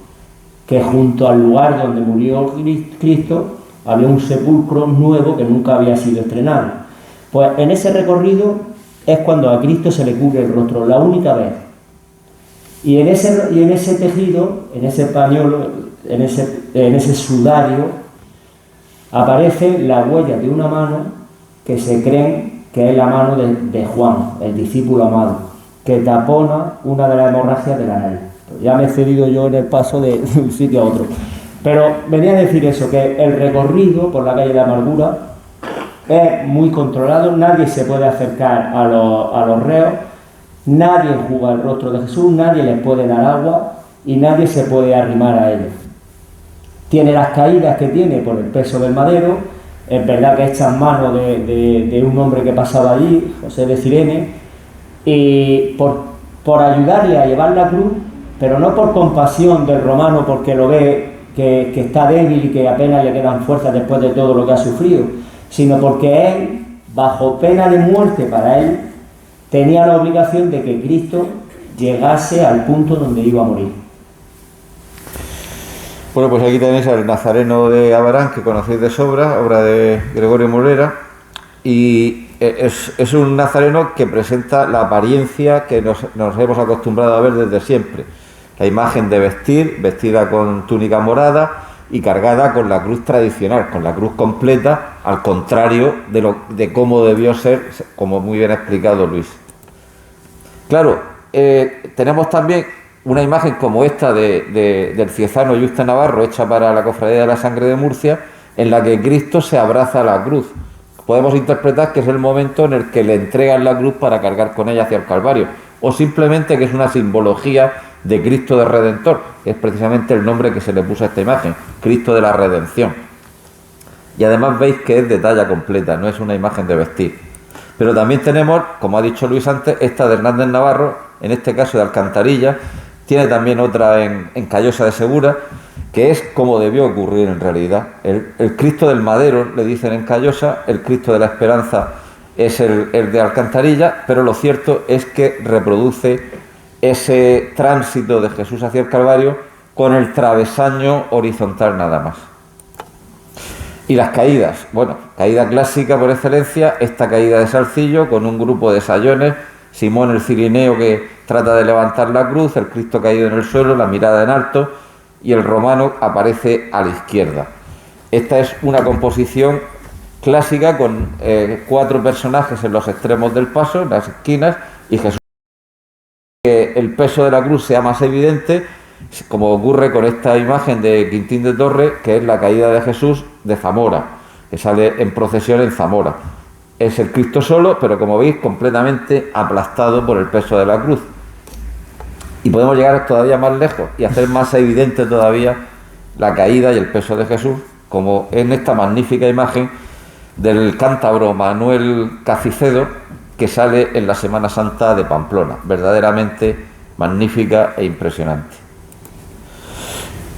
[SPEAKER 3] que junto al lugar donde murió Cristo había un sepulcro nuevo que nunca había sido estrenado. Pues en ese recorrido es cuando a Cristo se le cubre el rostro, la única vez. Y en ese tejido, en ese pañuelo, en ese sudario, aparece la huella de una mano que se cree que es la mano de Juan, el discípulo amado. que tapona una de las hemorragias de la nariz. Pues ya me he cedido yo en el paso de un sitio a otro. Pero venía a decir eso, que el recorrido por la calle de la Amargura es muy controlado, nadie se puede acercar a los reos, nadie enjuga el rostro de Jesús, nadie les puede dar agua y nadie se puede arrimar a ellos. Tiene las caídas que tiene por el peso del madero, es verdad que echan mano de un hombre que pasaba allí, José de Cirene, y por ayudarle a llevar la cruz, pero no por compasión del romano porque lo ve que está débil y que apenas le quedan fuerzas después de todo lo que ha sufrido, sino porque él, bajo pena de muerte para él, tenía la obligación de que Cristo llegase al punto donde iba a morir.
[SPEAKER 2] Bueno, pues aquí tenéis al Nazareno de Abarán, que conocéis de sobra, obra de Gregorio Morera, y es un nazareno que presenta la apariencia que nos hemos acostumbrado a ver desde siempre. La imagen de vestida con túnica morada y cargada con la cruz tradicional, con la cruz completa, al contrario de cómo debió ser, como muy bien ha explicado Luis. Claro, tenemos también una imagen como esta del ciezano Yuste Navarro, hecha para la Cofradía de la Sangre de Murcia, en la que Cristo se abraza a la cruz. Podemos interpretar que es el momento en el que le entregan la cruz para cargar con ella hacia el Calvario, o simplemente que es una simbología de Cristo de Redentor, que es precisamente el nombre que se le puso a esta imagen, Cristo de la Redención. Y además veis que es de talla completa, no es una imagen de vestir. Pero también tenemos, como ha dicho Luis antes, esta de Hernández Navarro, en este caso de Alcantarilla, tiene también otra en Callosa de Segura, que es como debió ocurrir en realidad. El Cristo del Madero, le dicen en Callosa, el Cristo de la Esperanza es el de Alcantarilla, pero lo cierto es que reproduce ese tránsito de Jesús hacia el Calvario con el travesaño horizontal nada más. Y las caídas, bueno, caída clásica por excelencia, esta caída de Salcillo con un grupo de sayones, Simón el Cirineo que trata de levantar la cruz, el Cristo caído en el suelo, la mirada en alto, y el romano aparece a la izquierda. Esta es una composición clásica con 4 personajes en los extremos del paso, en las esquinas, y Jesús. Que el peso de la cruz sea más evidente, como ocurre con esta imagen de Quintín de Torres, que es la caída de Jesús de Zamora, que sale en procesión en Zamora. Es el Cristo solo, pero como veis, completamente aplastado por el peso de la cruz. Y podemos llegar todavía más lejos y hacer más evidente todavía la caída y el peso de Jesús, como en esta magnífica imagen del cántabro Manuel Cacicedo, que sale en la Semana Santa de Pamplona, verdaderamente magnífica e impresionante.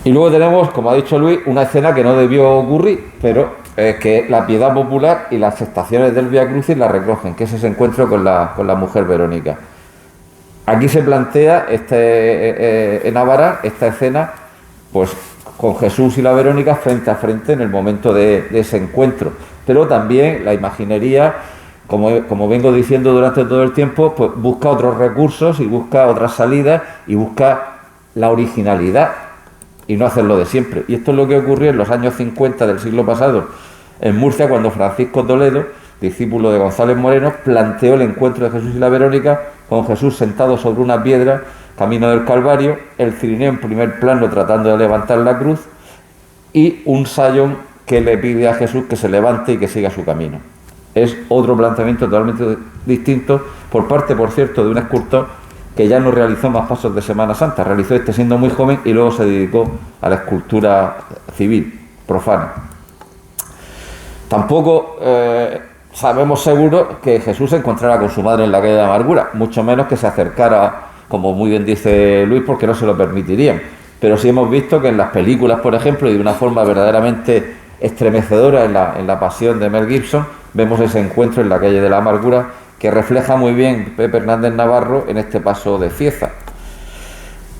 [SPEAKER 2] Y luego tenemos, como ha dicho Luis, una escena que no debió ocurrir, pero que la piedad popular y las estaciones del Vía Crucis la recogen, que es ese encuentro con la mujer Verónica. Aquí se plantea en Abarán esta escena, pues con Jesús y la Verónica frente a frente en el momento de ese encuentro, pero también la imaginería, como vengo diciendo durante todo el tiempo, pues busca otros recursos y busca otras salidas y busca la originalidad y no hacerlo de siempre. Y esto es lo que ocurrió en los años 50 del siglo pasado en Murcia, cuando Francisco Toledo, discípulo de González Moreno, planteó el encuentro de Jesús y la Verónica, con Jesús sentado sobre una piedra, camino del Calvario, el Cirineo en primer plano tratando de levantar la cruz y un sayón que le pide a Jesús que se levante y que siga su camino. Es otro planteamiento totalmente distinto por parte, por cierto, de un escultor que ya no realizó más pasos de Semana Santa, realizó este siendo muy joven y luego se dedicó a la escultura civil, profana. Tampoco sabemos seguro que Jesús se encontrara con su madre en la calle de la Amargura, mucho menos que se acercara, como muy bien dice Luis, porque no se lo permitirían. Pero sí hemos visto que en las películas, por ejemplo, y de una forma verdaderamente estremecedora en la Pasión de Mel Gibson, vemos ese encuentro en la calle de la Amargura que refleja muy bien Pepe Hernández Navarro en este paso de Cieza.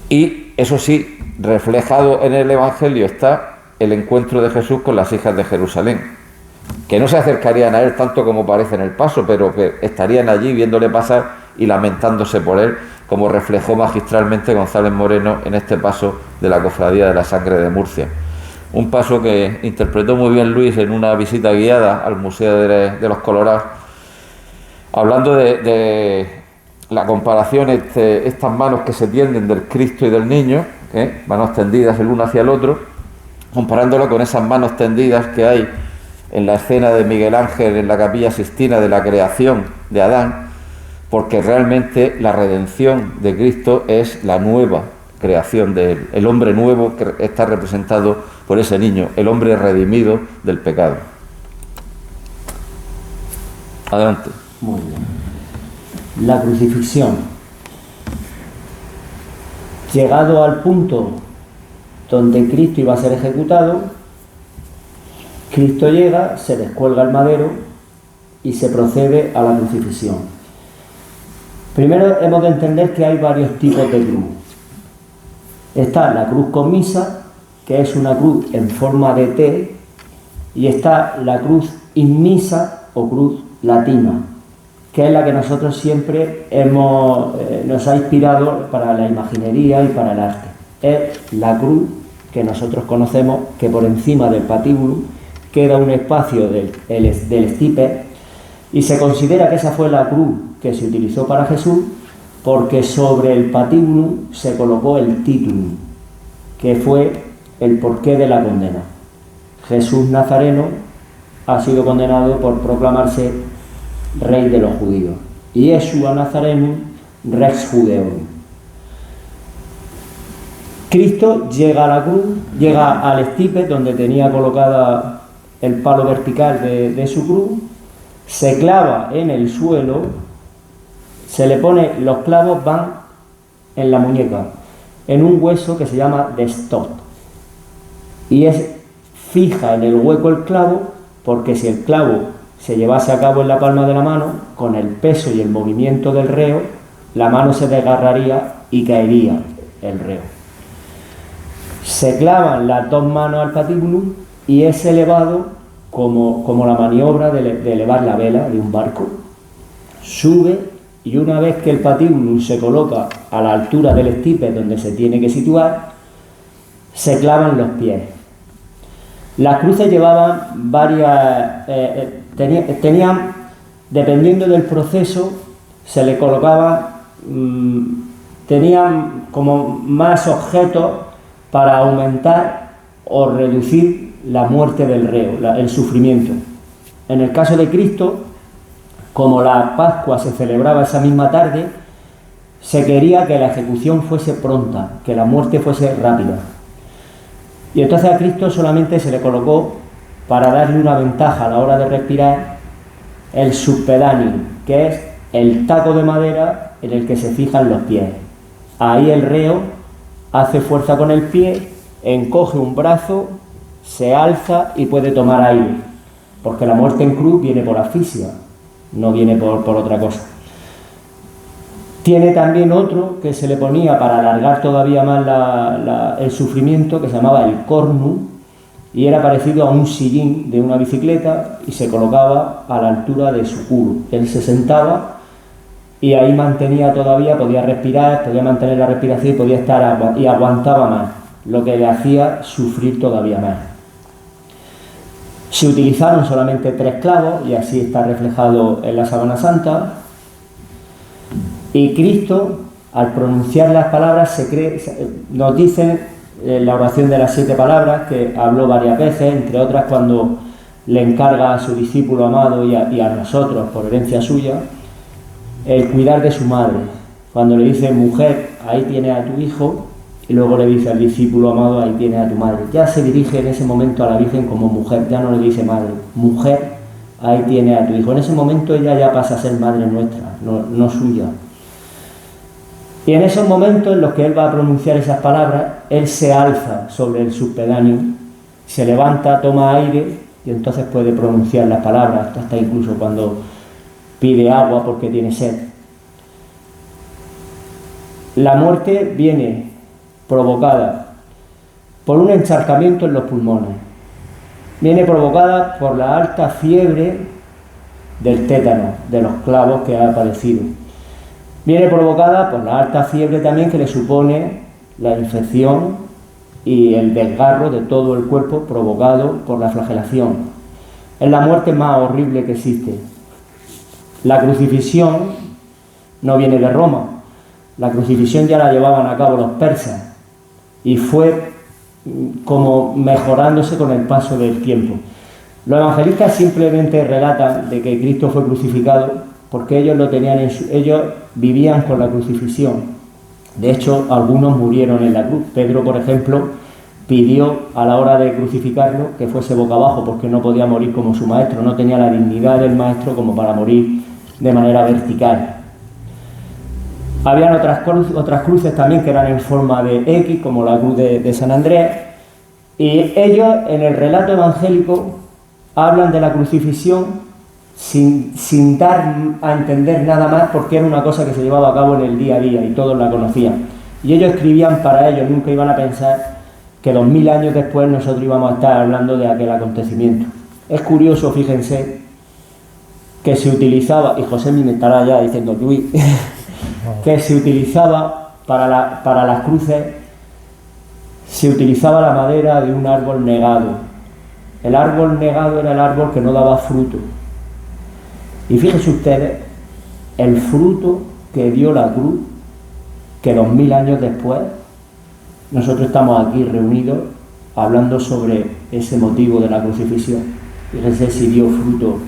[SPEAKER 2] Y eso sí, reflejado en el Evangelio está el encuentro de Jesús con las hijas de Jerusalén, que no se acercarían a él tanto como parece en el paso, pero que estarían allí viéndole pasar y lamentándose por él, como reflejó magistralmente González Moreno en este paso de la Cofradía de la Sangre de Murcia. Un paso que interpretó muy bien Luis en una visita guiada al Museo de los Colorados, hablando de la comparación estas manos que se tienden del Cristo y del niño, manos tendidas el uno hacia el otro, comparándolo con esas manos tendidas que hay en la escena de Miguel Ángel en la Capilla Sixtina de la creación de Adán, porque realmente la redención de Cristo es la nueva creación de él, el hombre nuevo que está representado por ese niño, el hombre redimido del pecado. Adelante.
[SPEAKER 3] Muy bien. La crucifixión. Llegado al punto donde Cristo iba a ser ejecutado, Cristo llega, se descuelga el madero y se procede a la crucifixión. Primero hemos de entender que hay varios tipos de cruz. Está la cruz comisa, que es una cruz en forma de T, y está la cruz inmisa o cruz latina, que es la que nosotros siempre nos ha inspirado para la imaginería y para el arte. Es la cruz que nosotros conocemos, que por encima del patíbulo queda un espacio del estipe, y se considera que esa fue la cruz que se utilizó para Jesús, porque sobre el patíbulo se colocó el título, que fue el porqué de la condena. Jesús Nazareno ha sido condenado por proclamarse rey de los judíos, y Yeshua Nazareno, rex judeorum. Cristo llega a la cruz, llega al estipe donde tenía colocada el palo vertical de su cruz, se clava en el suelo, se le pone, los clavos van en la muñeca, en un hueso que se llama destot, y es fija en el hueco el clavo, porque si el clavo se llevase a cabo en la palma de la mano, con el peso y el movimiento del reo, la mano se desgarraría y caería el reo. Se clavan las dos manos al patíbulo y es elevado como la maniobra de elevar la vela de un barco. Sube, y una vez que el patíbulo se coloca a la altura del estipe donde se tiene que situar, se clavan los pies. Las cruces llevaban varias... tenían, dependiendo del proceso, se le colocaban, tenían como más objetos para aumentar o reducir la muerte del reo, el sufrimiento. En el caso de Cristo, como la Pascua se celebraba esa misma tarde, se quería que la ejecución fuese pronta, que la muerte fuese rápida. Y entonces a Cristo solamente se le colocó, para darle una ventaja a la hora de respirar, el subpedáneo, que es el taco de madera en el que se fijan los pies. Ahí el reo hace fuerza con el pie, encoge un brazo, se alza y puede tomar aire, porque la muerte en cruz viene por asfixia, no viene por otra cosa. Tiene también otro que se le ponía para alargar todavía más el sufrimiento, que se llamaba el cornu, y era parecido a un sillín de una bicicleta y se colocaba a la altura de su culo. Él se sentaba y ahí mantenía todavía, podía respirar, podía mantener la respiración y podía estar y aguantaba más, lo que le hacía sufrir todavía más. Se utilizaron solamente 3 clavos y así está reflejado en la Sábana Santa. Y Cristo, al pronunciar las palabras, nos dicen en la oración de las 7 palabras, que habló varias veces, entre otras cuando le encarga a su discípulo amado y a nosotros, por herencia suya, el cuidar de su madre. Cuando le dice, mujer, ahí tienes a tu hijo, y luego le dice al discípulo amado, ahí tienes a tu madre. Ya se dirige en ese momento a la Virgen como mujer, ya no le dice madre. Mujer, ahí tienes a tu hijo. En ese momento ella ya pasa a ser madre nuestra, no suya. Y en esos momentos en los que él va a pronunciar esas palabras, él se alza sobre el subpedáneo, se levanta, toma aire y entonces puede pronunciar las palabras, hasta incluso cuando pide agua porque tiene sed. La muerte viene provocada por un encharcamiento en los pulmones, viene provocada por la alta fiebre del tétano, de los clavos que ha padecido. Viene provocada por la alta fiebre también que le supone la infección y el desgarro de todo el cuerpo provocado por la flagelación. Es la muerte más horrible que existe. La crucifixión no viene de Roma. La crucifixión ya la llevaban a cabo los persas y fue como mejorándose con el paso del tiempo. Los evangelistas simplemente relatan de que Cristo fue crucificado porque ellos lo tenían ellos vivían con la crucifixión. De hecho, algunos murieron en la cruz. Pedro, por ejemplo, pidió a la hora de crucificarlo que fuese boca abajo porque no podía morir como su maestro, no tenía la dignidad del maestro como para morir de manera vertical. Habían otras cruces también que eran en forma de X, como la cruz de San Andrés, y ellos en el relato evangélico hablan de la crucifixión sin dar a entender nada más, porque era una cosa que se llevaba a cabo en el día a día y todos la conocían. Y ellos escribían para ellos, nunca iban a pensar que 2000 años después nosotros íbamos a estar hablando de aquel acontecimiento. Es curioso, fíjense, que se utilizaba, y José me estará ya diciendo Luis, que se utilizaba para las cruces, se utilizaba la madera de un árbol negado. El árbol negado era el árbol que no daba fruto. Y fíjense ustedes el fruto que dio la cruz, que 2000 años después nosotros estamos aquí reunidos hablando sobre ese motivo de la crucifixión. Fíjense si dio fruto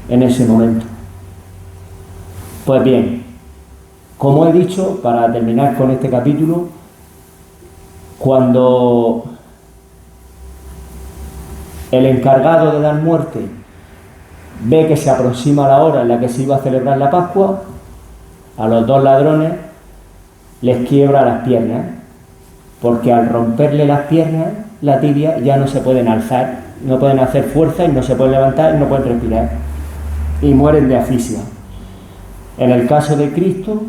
[SPEAKER 3] en ese momento. Pues bien, como he dicho, para terminar con este capítulo, cuando el encargado de dar muerte ve que se aproxima la hora en la que se iba a celebrar la Pascua, a los dos ladrones les quiebra las piernas, porque al romperle las piernas, la tibia, ya no se pueden alzar, no pueden hacer fuerza y no se pueden levantar y no pueden respirar, y mueren de asfixia. En el caso de Cristo,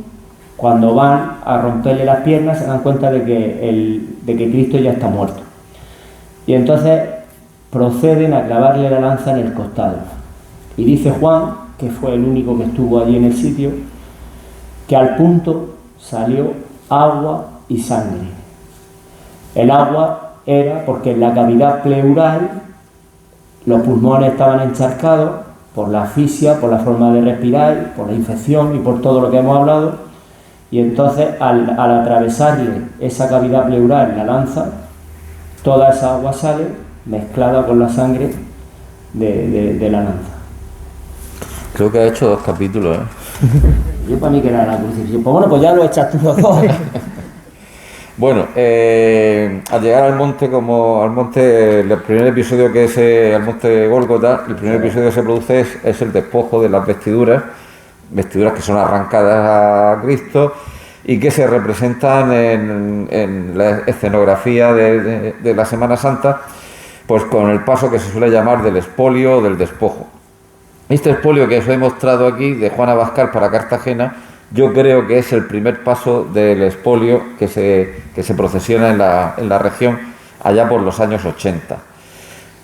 [SPEAKER 3] cuando van a romperle las piernas, se dan cuenta de que Cristo ya está muerto. Y entonces proceden a clavarle la lanza en el costado. Y dice Juan, que fue el único que estuvo allí en el sitio, que al punto salió agua y sangre. El agua era porque en la cavidad pleural los pulmones estaban encharcados por la asfixia, por la forma de respirar, por la infección y por todo lo que hemos hablado, y entonces al atravesarle esa cavidad pleural, la lanza, toda esa agua sale mezclada con la sangre de la lanza.
[SPEAKER 2] Creo que ha hecho 2 capítulos, ¿eh?
[SPEAKER 3] Yo para mí que era la crucifixión. Pues bueno, pues ya lo echas tú los dos.
[SPEAKER 2] Bueno, al llegar al monte, el primer episodio que es al monte Gólgota, el primer episodio que se produce es el despojo de las vestiduras que son arrancadas a Cristo y que se representan en la escenografía de la Semana Santa, pues con el paso que se suele llamar del expolio o del despojo. Este expolio que os he mostrado aquí de Juan Abascal para Cartagena, yo creo que es el primer paso del expolio que se procesiona en la región allá por los años 80.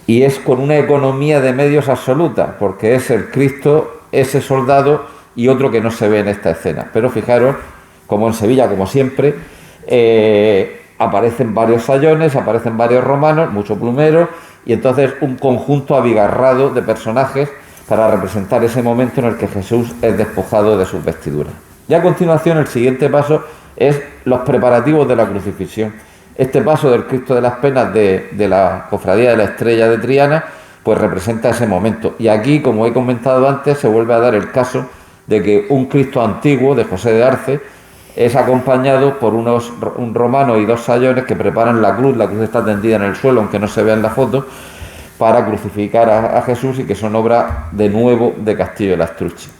[SPEAKER 2] Y es con una economía de medios absoluta, porque es el Cristo, ese soldado y otro que no se ve en esta escena. Pero fijaros, como en Sevilla, como siempre, aparecen varios sayones, aparecen varios romanos, mucho plumero, y entonces un conjunto abigarrado de personajes para representar ese momento en el que Jesús es despojado de sus vestiduras. Y a continuación el siguiente paso es los preparativos de la crucifixión. Este paso del Cristo de las Penas de la Cofradía de la Estrella de Triana, pues representa ese momento. Y aquí, como he comentado antes, se vuelve a dar el caso de que un Cristo antiguo de José de Arce es acompañado por un romano y 2 sayones que preparan la cruz está tendida en el suelo, aunque no se vea en la foto, para crucificar a Jesús, y que son obra de nuevo de Castillo de Lastrucci.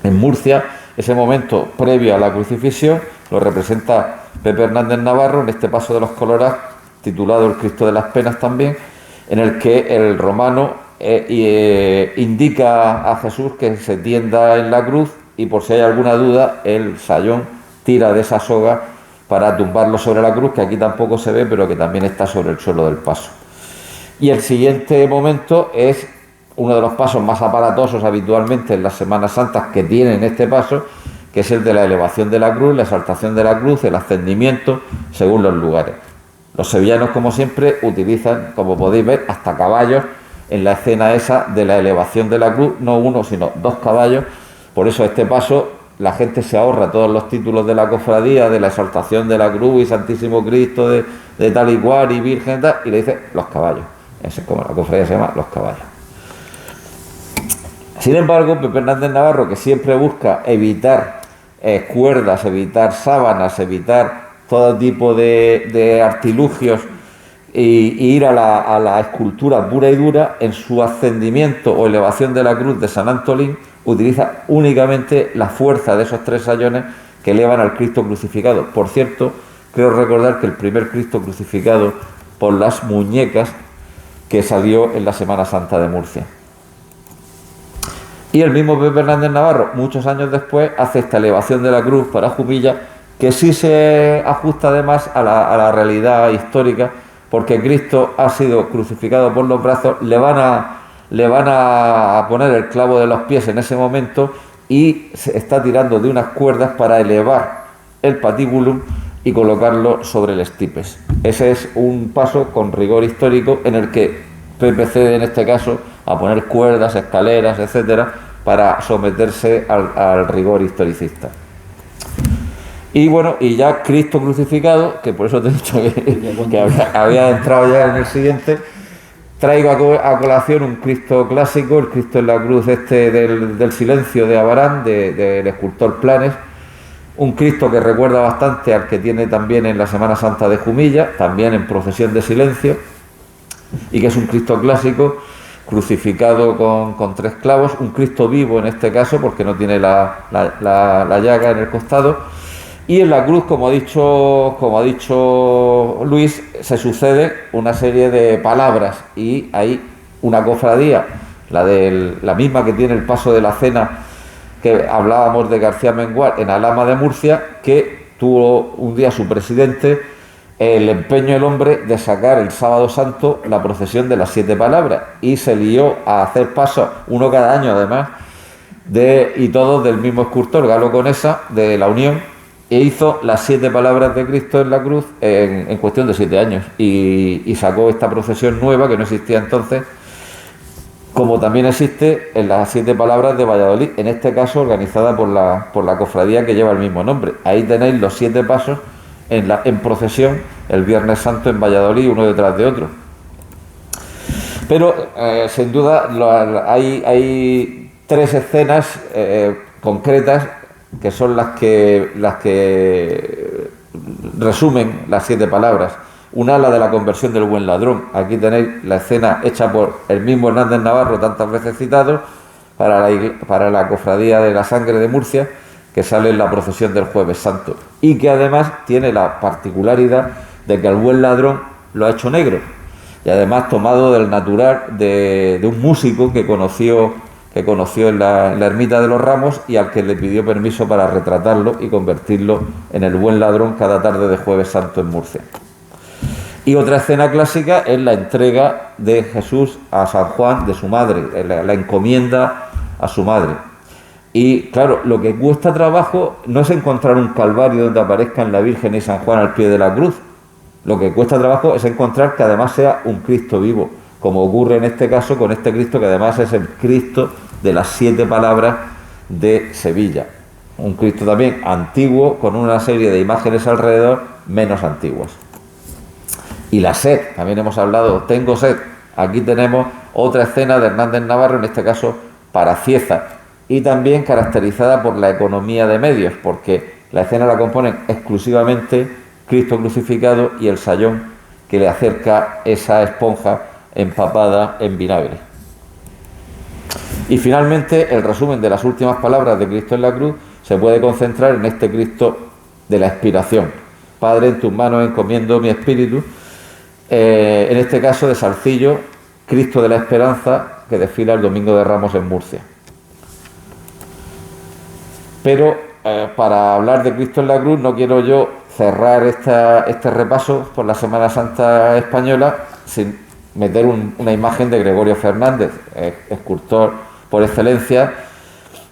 [SPEAKER 2] En Murcia, ese momento previo a la crucifixión lo representa Pepe Hernández Navarro en este paso de los Colorados, titulado El Cristo de las Penas también, en el que el romano indica a Jesús que se tienda en la cruz, y por si hay alguna duda, el sayón tira de esa soga para tumbarlo sobre la cruz, que aquí tampoco se ve, pero que también está sobre el suelo del paso. Y el siguiente momento es uno de los pasos más aparatosos habitualmente en las Semanas Santas que tienen este paso, que es el de la elevación de la cruz, la exaltación de la cruz, el ascendimiento según los lugares. Los sevillanos, como siempre, utilizan, como podéis ver, hasta caballos en la escena esa de la elevación de la cruz, no uno, sino 2 caballos. Por eso este paso la gente se ahorra todos los títulos de la cofradía, de la exaltación de la cruz y Santísimo Cristo, de tal y cual y Virgen tal, y le dice los caballos. Ese es como la cofradía se llama, los caballos. Sin embargo, Pepe Hernández Navarro, que siempre busca evitar cuerdas, evitar sábanas, evitar todo tipo de artilugios y ir a la escultura pura y dura, en su ascendimiento o elevación de la cruz de San Antolín, utiliza únicamente la fuerza de esos 3 sayones que elevan al Cristo crucificado. Por cierto, creo recordar que el primer Cristo crucificado por las muñecas que salió en la Semana Santa de Murcia. Y el mismo Pepe Hernández Navarro, muchos años después, hace esta elevación de la cruz para Jumilla, que sí se ajusta además a la realidad histórica, porque Cristo ha sido crucificado por los brazos, le van a poner el clavo de los pies en ese momento y se está tirando de unas cuerdas para elevar el patíbulum y colocarlo sobre el stipes. Ese es un paso con rigor histórico en el que Pepe cede en este caso a poner cuerdas, escaleras, etcétera, para someterse al rigor historicista. Y bueno, y ya Cristo crucificado, que por eso te he dicho que había entrado ya en el siguiente, traigo a colación un Cristo clásico, el Cristo en la cruz del silencio de Abarán, del escultor Planes, un Cristo que recuerda bastante al que tiene también en la Semana Santa de Jumilla, también en procesión de silencio, y que es un Cristo clásico, crucificado con 3 clavos, un Cristo vivo en este caso, porque no tiene la llaga en el costado. Y en la cruz, como ha dicho Luis, se sucede una serie de palabras y hay una cofradía, la misma que tiene el paso de la cena, que hablábamos de García Mengual en Alhama de Murcia, que tuvo un día su presidente el empeño del hombre de sacar el sábado santo la procesión de las 7 palabras y se lió a hacer pasos, uno cada año además, y todos del mismo escultor, Galo Conesa, de La Unión, e hizo las 7 palabras de Cristo en la cruz en cuestión de 7 años y sacó esta procesión nueva que no existía entonces, como también existe en las 7 palabras de Valladolid, en este caso organizada por la cofradía que lleva el mismo nombre. Ahí tenéis los 7 pasos en procesión el Viernes Santo en Valladolid, uno detrás de otro. Pero sin duda hay 3 escenas concretas que son las que resumen las 7 palabras. Una, la de la conversión del buen ladrón. Aquí tenéis la escena hecha por el mismo Hernández Navarro, tantas veces citado, para la cofradía de la sangre de Murcia, que sale en la procesión del Jueves Santo, y que además tiene la particularidad de que el buen ladrón lo ha hecho negro, y además tomado del natural de un músico que conoció en la ermita de los Ramos y al que le pidió permiso para retratarlo y convertirlo en el buen ladrón cada tarde de Jueves Santo en Murcia. Y otra escena clásica es la entrega de Jesús a San Juan de su madre, la encomienda a su madre. Y claro, lo que cuesta trabajo no es encontrar un calvario donde aparezcan la Virgen y San Juan al pie de la cruz. Lo que cuesta trabajo es encontrar que además sea un Cristo vivo, como ocurre en este caso con este Cristo, que además es el Cristo de las 7 palabras de Sevilla. Un Cristo también antiguo, con una serie de imágenes alrededor menos antiguas. Y la sed, también hemos hablado, tengo sed. Aquí tenemos otra escena de Hernández Navarro, en este caso para Cieza, y también caracterizada por la economía de medios, porque la escena la componen exclusivamente Cristo crucificado y el sayón que le acerca esa esponja empapada en vinagre. Y finalmente, el resumen de las últimas palabras de Cristo en la cruz se puede concentrar en este Cristo de la expiración. Padre, en tus manos encomiendo mi espíritu. En este caso de Salcillo, Cristo de la Esperanza, que desfila el Domingo de Ramos en Murcia. Pero para hablar de Cristo en la cruz no quiero yo cerrar este repaso por la Semana Santa española sin meter una imagen de Gregorio Fernández, escultor por excelencia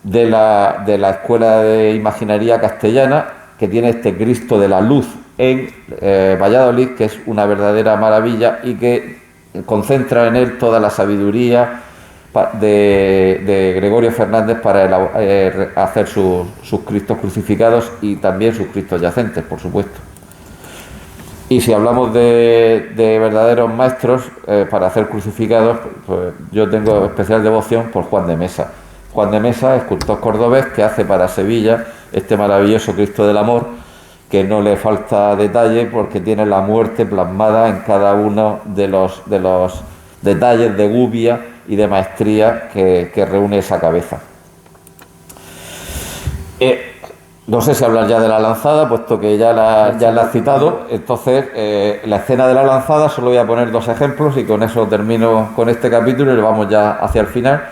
[SPEAKER 2] de la Escuela de Imaginería Castellana, que tiene este Cristo de la Luz en Valladolid, que es una verdadera maravilla y que concentra en él toda la sabiduría, de Gregorio Fernández para hacer sus Cristos crucificados y también sus Cristos yacentes, por supuesto. Y si hablamos de verdaderos maestros para hacer crucificados, pues yo tengo especial devoción por Juan de Mesa. Juan de Mesa, escultor cordobés, que hace para Sevilla este maravilloso Cristo del Amor, que no le falta detalle porque tiene la muerte plasmada en cada uno de los detalles de gubia y de maestría que reúne esa cabeza. No sé si hablar ya de la lanzada, puesto que ya la has citado. Entonces, la escena de la lanzada, solo voy a poner 2 ejemplos y con eso termino con este capítulo y vamos ya hacia el final,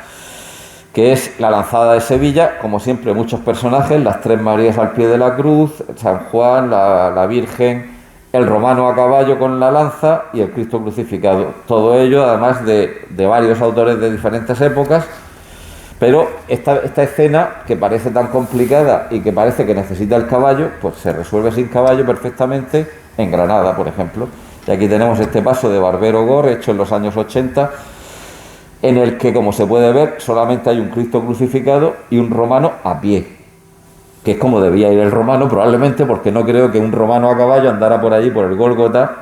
[SPEAKER 2] que es la lanzada de Sevilla. Como siempre, muchos personajes, las 3 Marías al pie de la cruz, San Juan, la Virgen, el romano a caballo con la lanza y el Cristo crucificado. Todo ello, además de varios autores de diferentes épocas. Pero esta escena, que parece tan complicada y que parece que necesita el caballo, pues se resuelve sin caballo perfectamente en Granada, por ejemplo. Y aquí tenemos este paso de Barbero Gor, hecho en los años 80, en el que, como se puede ver, solamente hay un Cristo crucificado y un romano a pie, que es como debía ir el romano, probablemente, porque no creo que un romano a caballo andara por allí, por el Gólgota,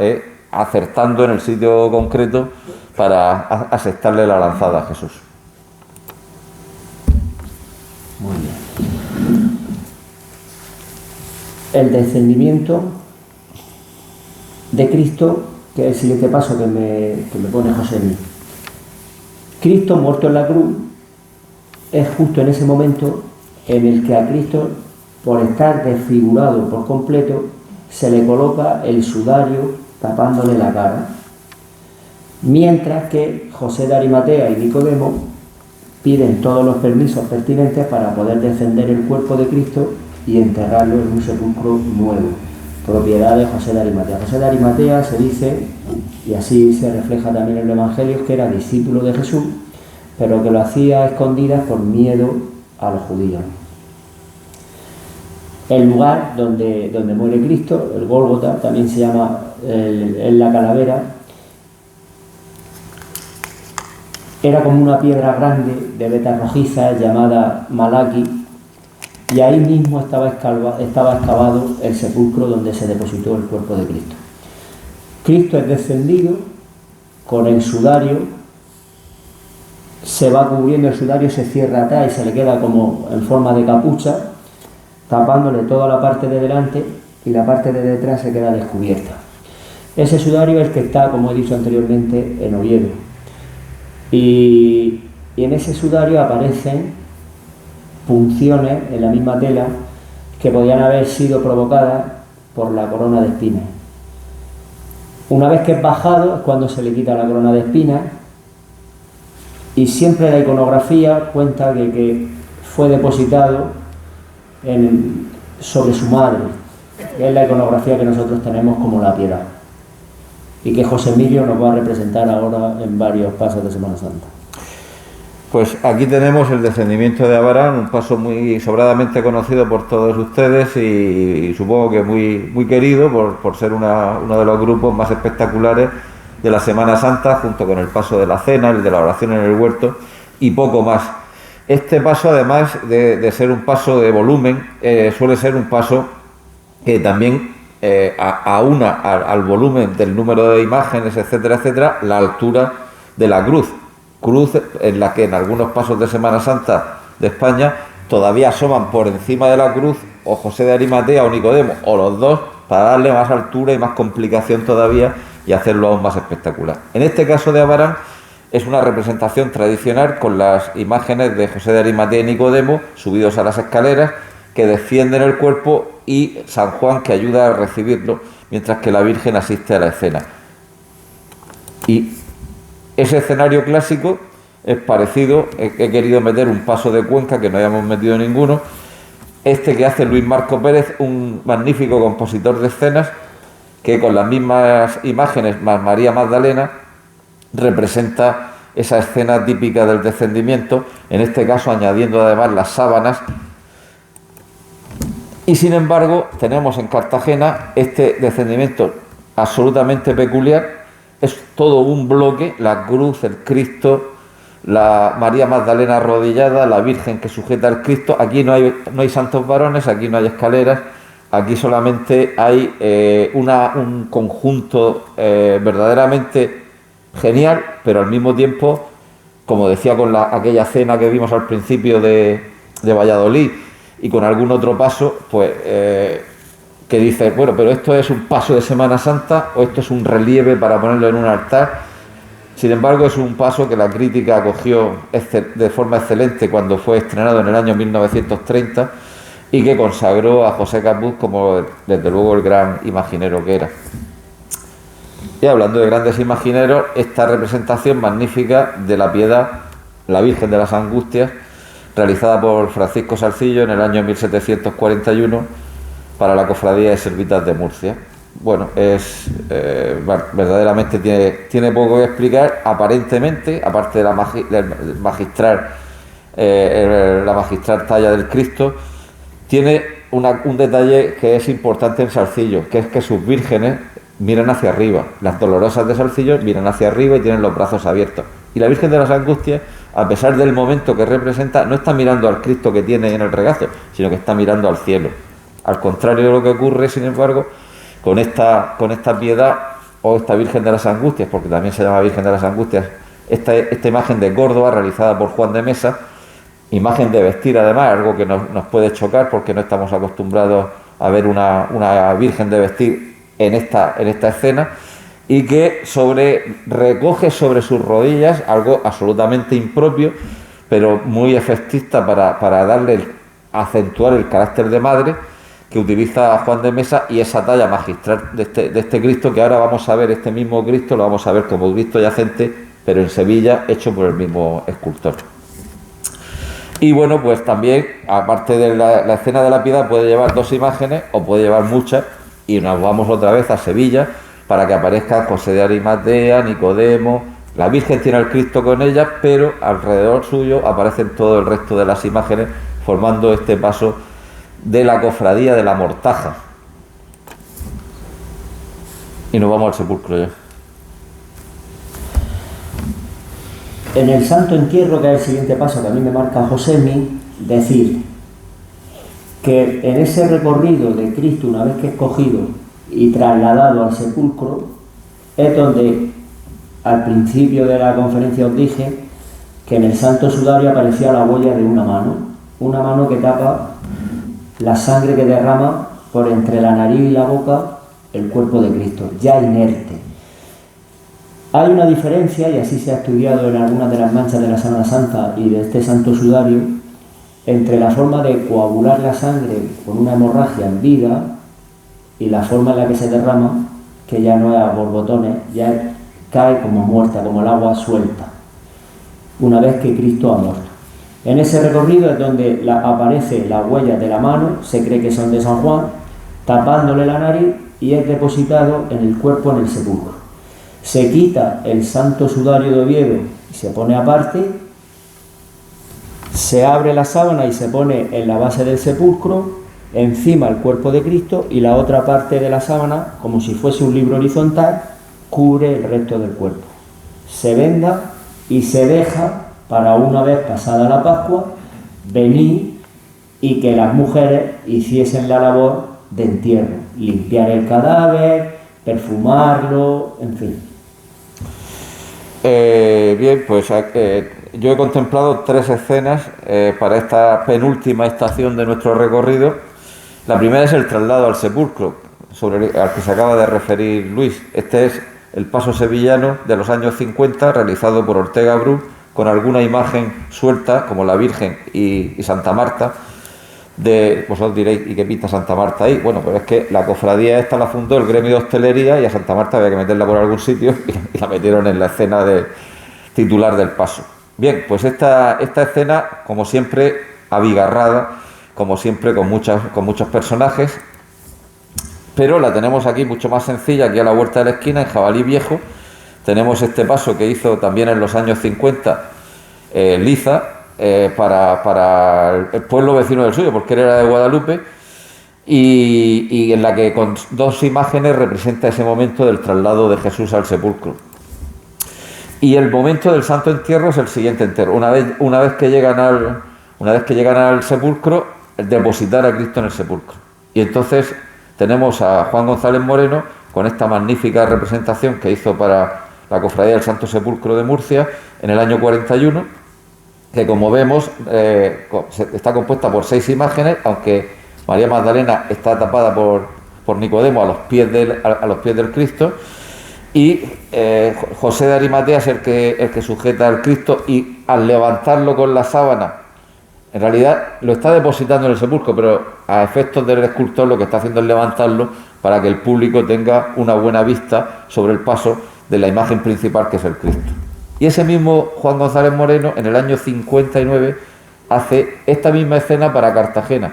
[SPEAKER 2] acertando en el sitio concreto para asestarle la lanzada a Jesús.
[SPEAKER 3] Muy bien. El descendimiento de Cristo, que es el siguiente paso que me pone José Mí. Cristo muerto en la cruz es justo en ese momento en el que a Cristo, por estar desfigurado por completo, se le coloca el sudario tapándole la cara, mientras que José de Arimatea y Nicodemo piden todos los permisos pertinentes para poder descender el cuerpo de Cristo y enterrarlo en un sepulcro nuevo, propiedad de José de Arimatea. José de Arimatea se dice, y así se refleja también en los evangelios, que era discípulo de Jesús, pero que lo hacía a escondidas por miedo a los judíos. El lugar donde muere Cristo, el Gólgota, también se llama la calavera, era como una piedra grande de vetas rojizas llamada Malaki, y ahí mismo estaba excavado el sepulcro donde se depositó el cuerpo de Cristo. Cristo es descendido con el sudario, se va cubriendo el sudario, se cierra atrás y se le queda como en forma de capucha, tapándole toda la parte de delante y la parte de detrás se queda descubierta. Ese sudario es el que está, como he dicho anteriormente, en Oviedo. Y en ese sudario aparecen punciones en la misma tela que podían haber sido provocadas por la corona de espinas. Una vez que es bajado es cuando se le quita la corona de espinas, y siempre la iconografía cuenta que fue depositado sobre su madre, que es la iconografía que nosotros tenemos como la piedad, y que José Emilio nos va a representar ahora en varios pasos de Semana Santa.
[SPEAKER 2] Pues aquí tenemos el descendimiento de Abarán, un paso muy sobradamente conocido por todos ustedes y supongo que muy querido por ser uno de los grupos más espectaculares de la Semana Santa, junto con el paso de la cena, el de la oración en el huerto y poco más. Este paso, además de ser un paso de volumen, suele ser un paso que también aúna al volumen del número de imágenes, etcétera, etcétera, la altura de la cruz en la que en algunos pasos de Semana Santa de España todavía asoman por encima de la cruz o José de Arimatea o Nicodemo, o los dos, para darle más altura y más complicación todavía y hacerlo aún más espectacular. En este caso de Abarán es una representación tradicional con las imágenes de José de Arimatea y Nicodemo subidos a las escaleras que descienden el cuerpo y San Juan que ayuda a recibirlo, mientras que la Virgen asiste a la escena. Y ese escenario clásico es parecido, he querido meter un paso de Cuenca que no hayamos metido ninguno, este que hace Luis Marco Pérez, un magnífico compositor de escenas, que con las mismas imágenes más María Magdalena representa esa escena típica del descendimiento, en este caso añadiendo además las sábanas. Y sin embargo tenemos en Cartagena este descendimiento absolutamente peculiar. Es todo un bloque, la cruz, el Cristo, la María Magdalena arrodillada, la Virgen que sujeta al Cristo. Aquí no hay santos varones, aquí no hay escaleras, aquí solamente hay un conjunto verdaderamente genial, pero al mismo tiempo, como decía con aquella cena que vimos al principio de Valladolid y con algún otro paso, pues que dice, bueno, pero esto es un paso de Semana Santa o esto es un relieve para ponerlo en un altar. Sin embargo, es un paso que la crítica acogió de forma excelente cuando fue estrenado en el año 1930 y que consagró a José Capuz como, desde luego, el gran imaginero que era. Y hablando de grandes imagineros, esta representación magnífica de la Piedad, la Virgen de las Angustias, realizada por Francisco Salcillo en el año 1741 para la Cofradía de Servitas de Murcia. Bueno, verdaderamente tiene poco que explicar, aparentemente, aparte de la magistral talla del Cristo, tiene un detalle que es importante en Salcillo, que es que sus vírgenes miran hacia arriba. Las dolorosas de Salcillo miran hacia arriba y tienen los brazos abiertos. Y la Virgen de las Angustias, a pesar del momento que representa, no está mirando al Cristo que tiene en el regazo, sino que está mirando al cielo. Al contrario de lo que ocurre, sin embargo, con esta Piedad o esta Virgen de las Angustias, porque también se llama Virgen de las Angustias, esta imagen de Córdoba realizada por Juan de Mesa, imagen de vestir además, algo que nos puede chocar porque no estamos acostumbrados a ver una Virgen de vestir en esta escena, y que recoge sobre sus rodillas algo absolutamente impropio, pero muy efectista para acentuar el carácter de madre que utiliza Juan de Mesa, y esa talla magistral de este Cristo, que ahora vamos a ver. Este mismo Cristo lo vamos a ver como Cristo yacente, pero en Sevilla, hecho por el mismo escultor. Y bueno, pues también, aparte de la escena de la Piedad, puede llevar dos imágenes o puede llevar muchas, y nos vamos otra vez a Sevilla para que aparezcan José de Arimatea, Nicodemo. La Virgen tiene al Cristo con ella, pero alrededor suyo aparecen todo el resto de las imágenes, formando este paso de la Cofradía de la Mortaja. Y nos vamos al sepulcro ya.
[SPEAKER 3] En el Santo Entierro, que es el siguiente paso que a mí me marca Josemi, decir que en ese recorrido de Cristo, una vez que es cogido y trasladado al sepulcro, es donde al principio de la conferencia os dije que en el Santo Sudario aparecía la huella de una mano que tapa la sangre que derrama por entre la nariz y la boca el cuerpo de Cristo, ya inerte. Hay una diferencia, y así se ha estudiado en algunas de las manchas de la Semana Santa y de este Santo Sudario, entre la forma de coagular la sangre con una hemorragia en vida y la forma en la que se derrama, que ya no es a borbotones, ya cae como muerta, como el agua suelta, una vez que Cristo ha muerto. En ese recorrido es donde aparece la huella de la mano, se cree que son de San Juan, tapándole la nariz, y es depositado en el cuerpo, en el sepulcro. Se quita el Santo Sudario de Oviedo y se pone aparte, se abre la sábana y se pone en la base del sepulcro, encima el cuerpo de Cristo, y la otra parte de la sábana, como si fuese un libro horizontal, cubre el resto del cuerpo. Se venda y se deja para, una vez pasada la Pascua, venir y que las mujeres hiciesen la labor de entierro, limpiar el cadáver, perfumarlo, en fin.
[SPEAKER 2] Bien, pues yo he contemplado tres escenas para esta penúltima estación de nuestro recorrido. La primera es el traslado al sepulcro, al que se acaba de referir Luis. Este es el paso sevillano de los años 50, realizado por Ortega Bru, con alguna imagen suelta, como la Virgen y Santa Marta. Vosotros diréis, ¿y qué pinta Santa Marta ahí? Bueno, pero es que la cofradía esta la fundó el gremio de hostelería, y a Santa Marta había que meterla por algún sitio, y la metieron en la escena titular del paso. Bien, pues esta escena, como siempre, abigarrada, como siempre, con muchos personajes, pero la tenemos aquí mucho más sencilla, aquí a la vuelta de la esquina, en Jabalí Viejo. Tenemos este paso que hizo también en los años 50 Liza, para el pueblo vecino del suyo, porque él era de Guadalupe, y en la que con dos imágenes representa ese momento del traslado de Jesús al sepulcro. Y el momento del santo entierro es el siguiente entierro. Una vez que llegan al sepulcro, depositar a Cristo en el sepulcro. Y entonces tenemos a Juan González Moreno con esta magnífica representación que hizo para la Cofradía del Santo Sepulcro de Murcia en el año 41, que como vemos está compuesta por 6 imágenes, aunque María Magdalena está tapada por Nicodemo a los pies del Cristo, y José de Arimatea es el que sujeta al Cristo, y al levantarlo con la sábana, en realidad lo está depositando en el sepulcro, pero a efectos del escultor lo que está haciendo es levantarlo para que el público tenga una buena vista sobre el paso de la imagen principal, que es el Cristo. Y ese mismo Juan González Moreno, en el año 59, hace esta misma escena para Cartagena,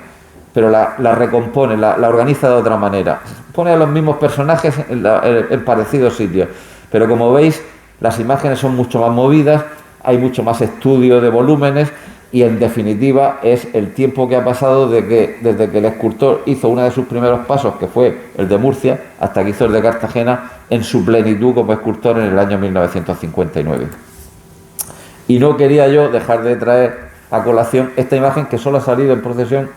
[SPEAKER 2] pero la recompone, la organiza de otra manera. Pone a los mismos personajes en parecidos sitios, pero como veis, las imágenes son mucho más movidas, hay mucho más estudio de volúmenes, y en definitiva es el tiempo que ha pasado desde que el escultor hizo uno de sus primeros pasos, que fue el de Murcia, hasta que hizo el de Cartagena en su plenitud como escultor en el año 1959. Y no quería yo dejar de traer a colación esta imagen, que solo ha salido en procesión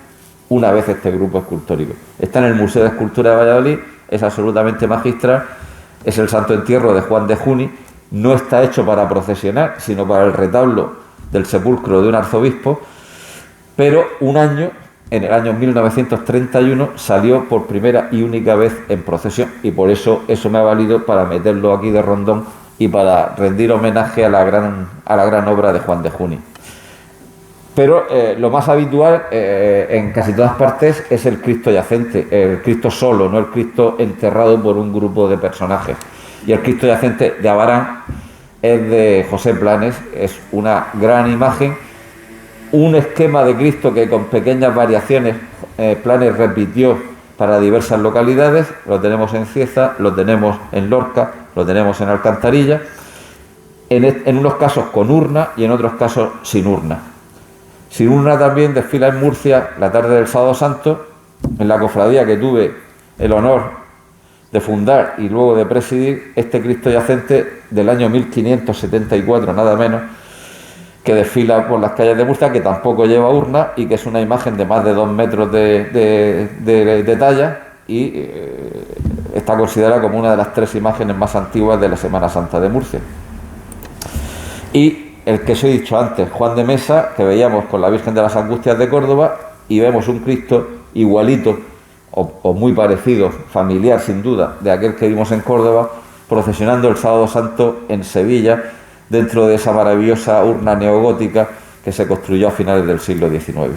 [SPEAKER 2] una vez este grupo escultórico. Está en el Museo de Escultura de Valladolid, es absolutamente magistral, es el Santo Entierro de Juan de Juni, no está hecho para procesionar, sino para el retablo del sepulcro de un arzobispo, pero un año, en el año 1931, salió por primera y única vez en procesión, y por eso me ha valido para meterlo aquí de rondón y para rendir homenaje a la gran obra de Juan de Juni. Pero lo más habitual en casi todas partes es el Cristo yacente, el Cristo solo, no el Cristo enterrado por un grupo de personajes. Y el Cristo yacente de Abarán es de José Planes, es una gran imagen, un esquema de Cristo que con pequeñas variaciones Planes repitió para diversas localidades. Lo tenemos en Cieza, lo tenemos en Lorca, lo tenemos en Alcantarilla, en unos casos con urna y en otros casos sin urna. Sin urna también desfila en Murcia la tarde del Sábado Santo, en la cofradía que tuve el honor de fundar y luego de presidir, este Cristo yacente del año 1574, nada menos, que desfila por las calles de Murcia, que tampoco lleva urna y que es una imagen de más de 2 metros de talla, y está considerada como una de las 3 imágenes más antiguas de la Semana Santa de Murcia. Y el que os he dicho antes, Juan de Mesa, que veíamos con la Virgen de las Angustias de Córdoba, y vemos un Cristo igualito o muy parecido, familiar sin duda, de aquel que vimos en Córdoba, procesionando el Sábado Santo en Sevilla, dentro de esa maravillosa urna neogótica que se construyó a finales del siglo XIX.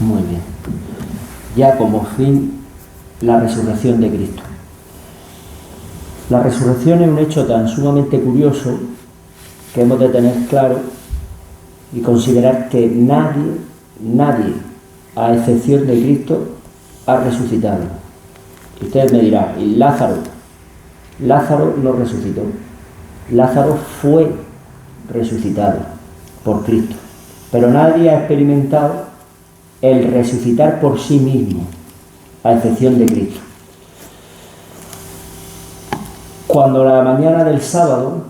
[SPEAKER 3] Muy bien. Ya como fin, la resurrección de Cristo. La resurrección es un hecho tan sumamente curioso que hemos de tener claro y considerar que nadie, a excepción de Cristo, ha resucitado. Y ustedes me dirán, ¿y Lázaro? Lázaro no resucitó. Lázaro fue resucitado por Cristo. Pero nadie ha experimentado el resucitar por sí mismo, a excepción de Cristo. Cuando la mañana del sábado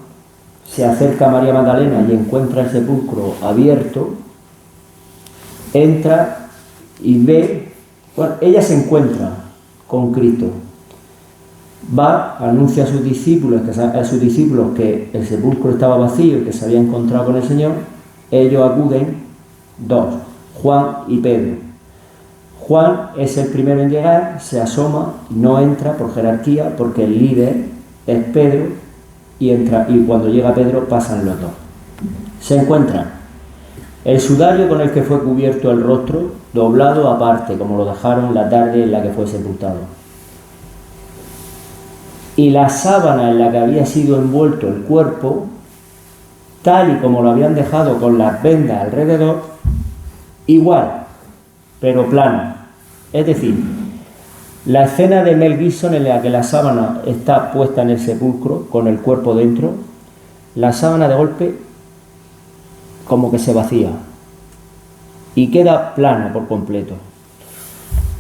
[SPEAKER 3] se acerca María Magdalena y encuentra el sepulcro abierto, entra y ve, bueno, ella se encuentra con Cristo, va, anuncia a sus discípulos que el sepulcro estaba vacío y que se había encontrado con el Señor. Ellos acuden 2, Juan y Pedro. Juan es el primero en llegar, se asoma, no entra por jerarquía porque el líder es Pedro, y entra, y cuando llega Pedro pasan los 2. Se encuentran el sudario con el que fue cubierto el rostro, doblado aparte, como lo dejaron la tarde en la que fue sepultado, y la sábana en la que había sido envuelto el cuerpo, tal y como lo habían dejado con las vendas alrededor, igual, pero plana. Es decir, la escena de Mel Gibson en la que la sábana está puesta en el sepulcro con el cuerpo dentro, la sábana de golpe como que se vacía y queda plana por completo.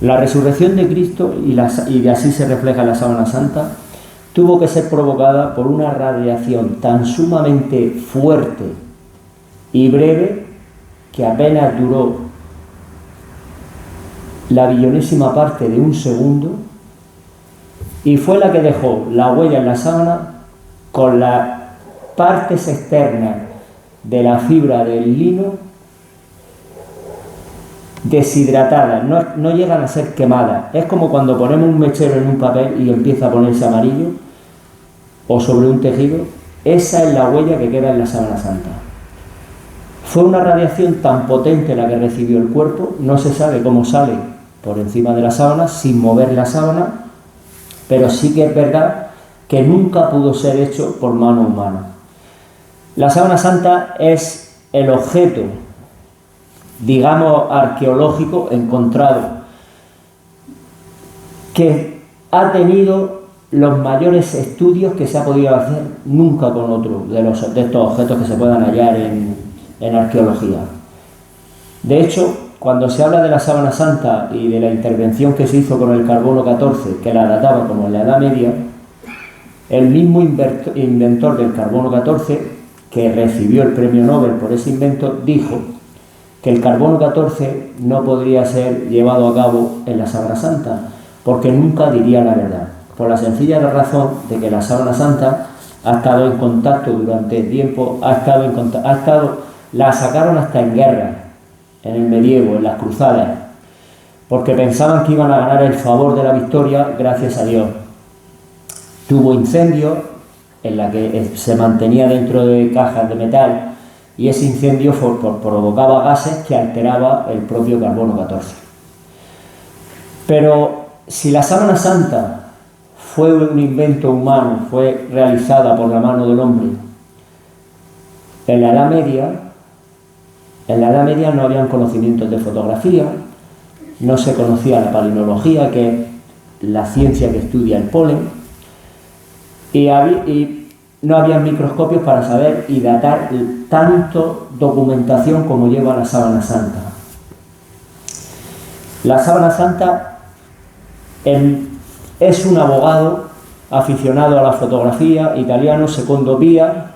[SPEAKER 3] La resurrección de Cristo, y así se refleja en la sábana santa, tuvo que ser provocada por una radiación tan sumamente fuerte y breve que apenas duró la billonésima parte de un segundo, y fue la que dejó la huella en la sábana con las partes externas de la fibra del lino deshidratadas, no llegan a ser quemadas. Es como cuando ponemos un mechero en un papel y empieza a ponerse amarillo, o sobre un tejido. Esa es la huella que queda en la sábana santa. Fue una radiación tan potente la que recibió el cuerpo, no se sabe cómo sale por encima de la sábana sin mover la sábana, pero sí que es verdad que nunca pudo ser hecho por mano humana. La sábana santa es el objeto, digamos, arqueológico encontrado que ha tenido los mayores estudios que se ha podido hacer nunca con otro de estos objetos que se puedan hallar en arqueología. De hecho, cuando se habla de la sábana santa y de la intervención que se hizo con el carbono 14, que la databa como en la Edad Media, el mismo inventor del carbono 14, que recibió el premio Nobel por ese invento, dijo que el carbono 14 no podría ser llevado a cabo en la sábana santa, porque nunca diría la verdad, por la sencilla razón de que la sábana santa ha estado en contacto durante tiempo, la sacaron hasta en guerra, en el medievo, en las cruzadas, porque pensaban que iban a ganar el favor de la victoria, gracias a Dios. Tuvo incendios en la que se mantenía dentro de cajas de metal, y ese incendio provocaba gases que alteraba el propio carbono 14. Pero si la sábana santa fue un invento humano, fue realizada por la mano del hombre, en la Edad Media no habían conocimientos de fotografía, no se conocía la palinología, que es la ciencia que estudia el polen, y no había microscopios para saber y datar tanto documentación como lleva la sábana santa. La sábana santa es un abogado aficionado a la fotografía italiano, Secondo Pia,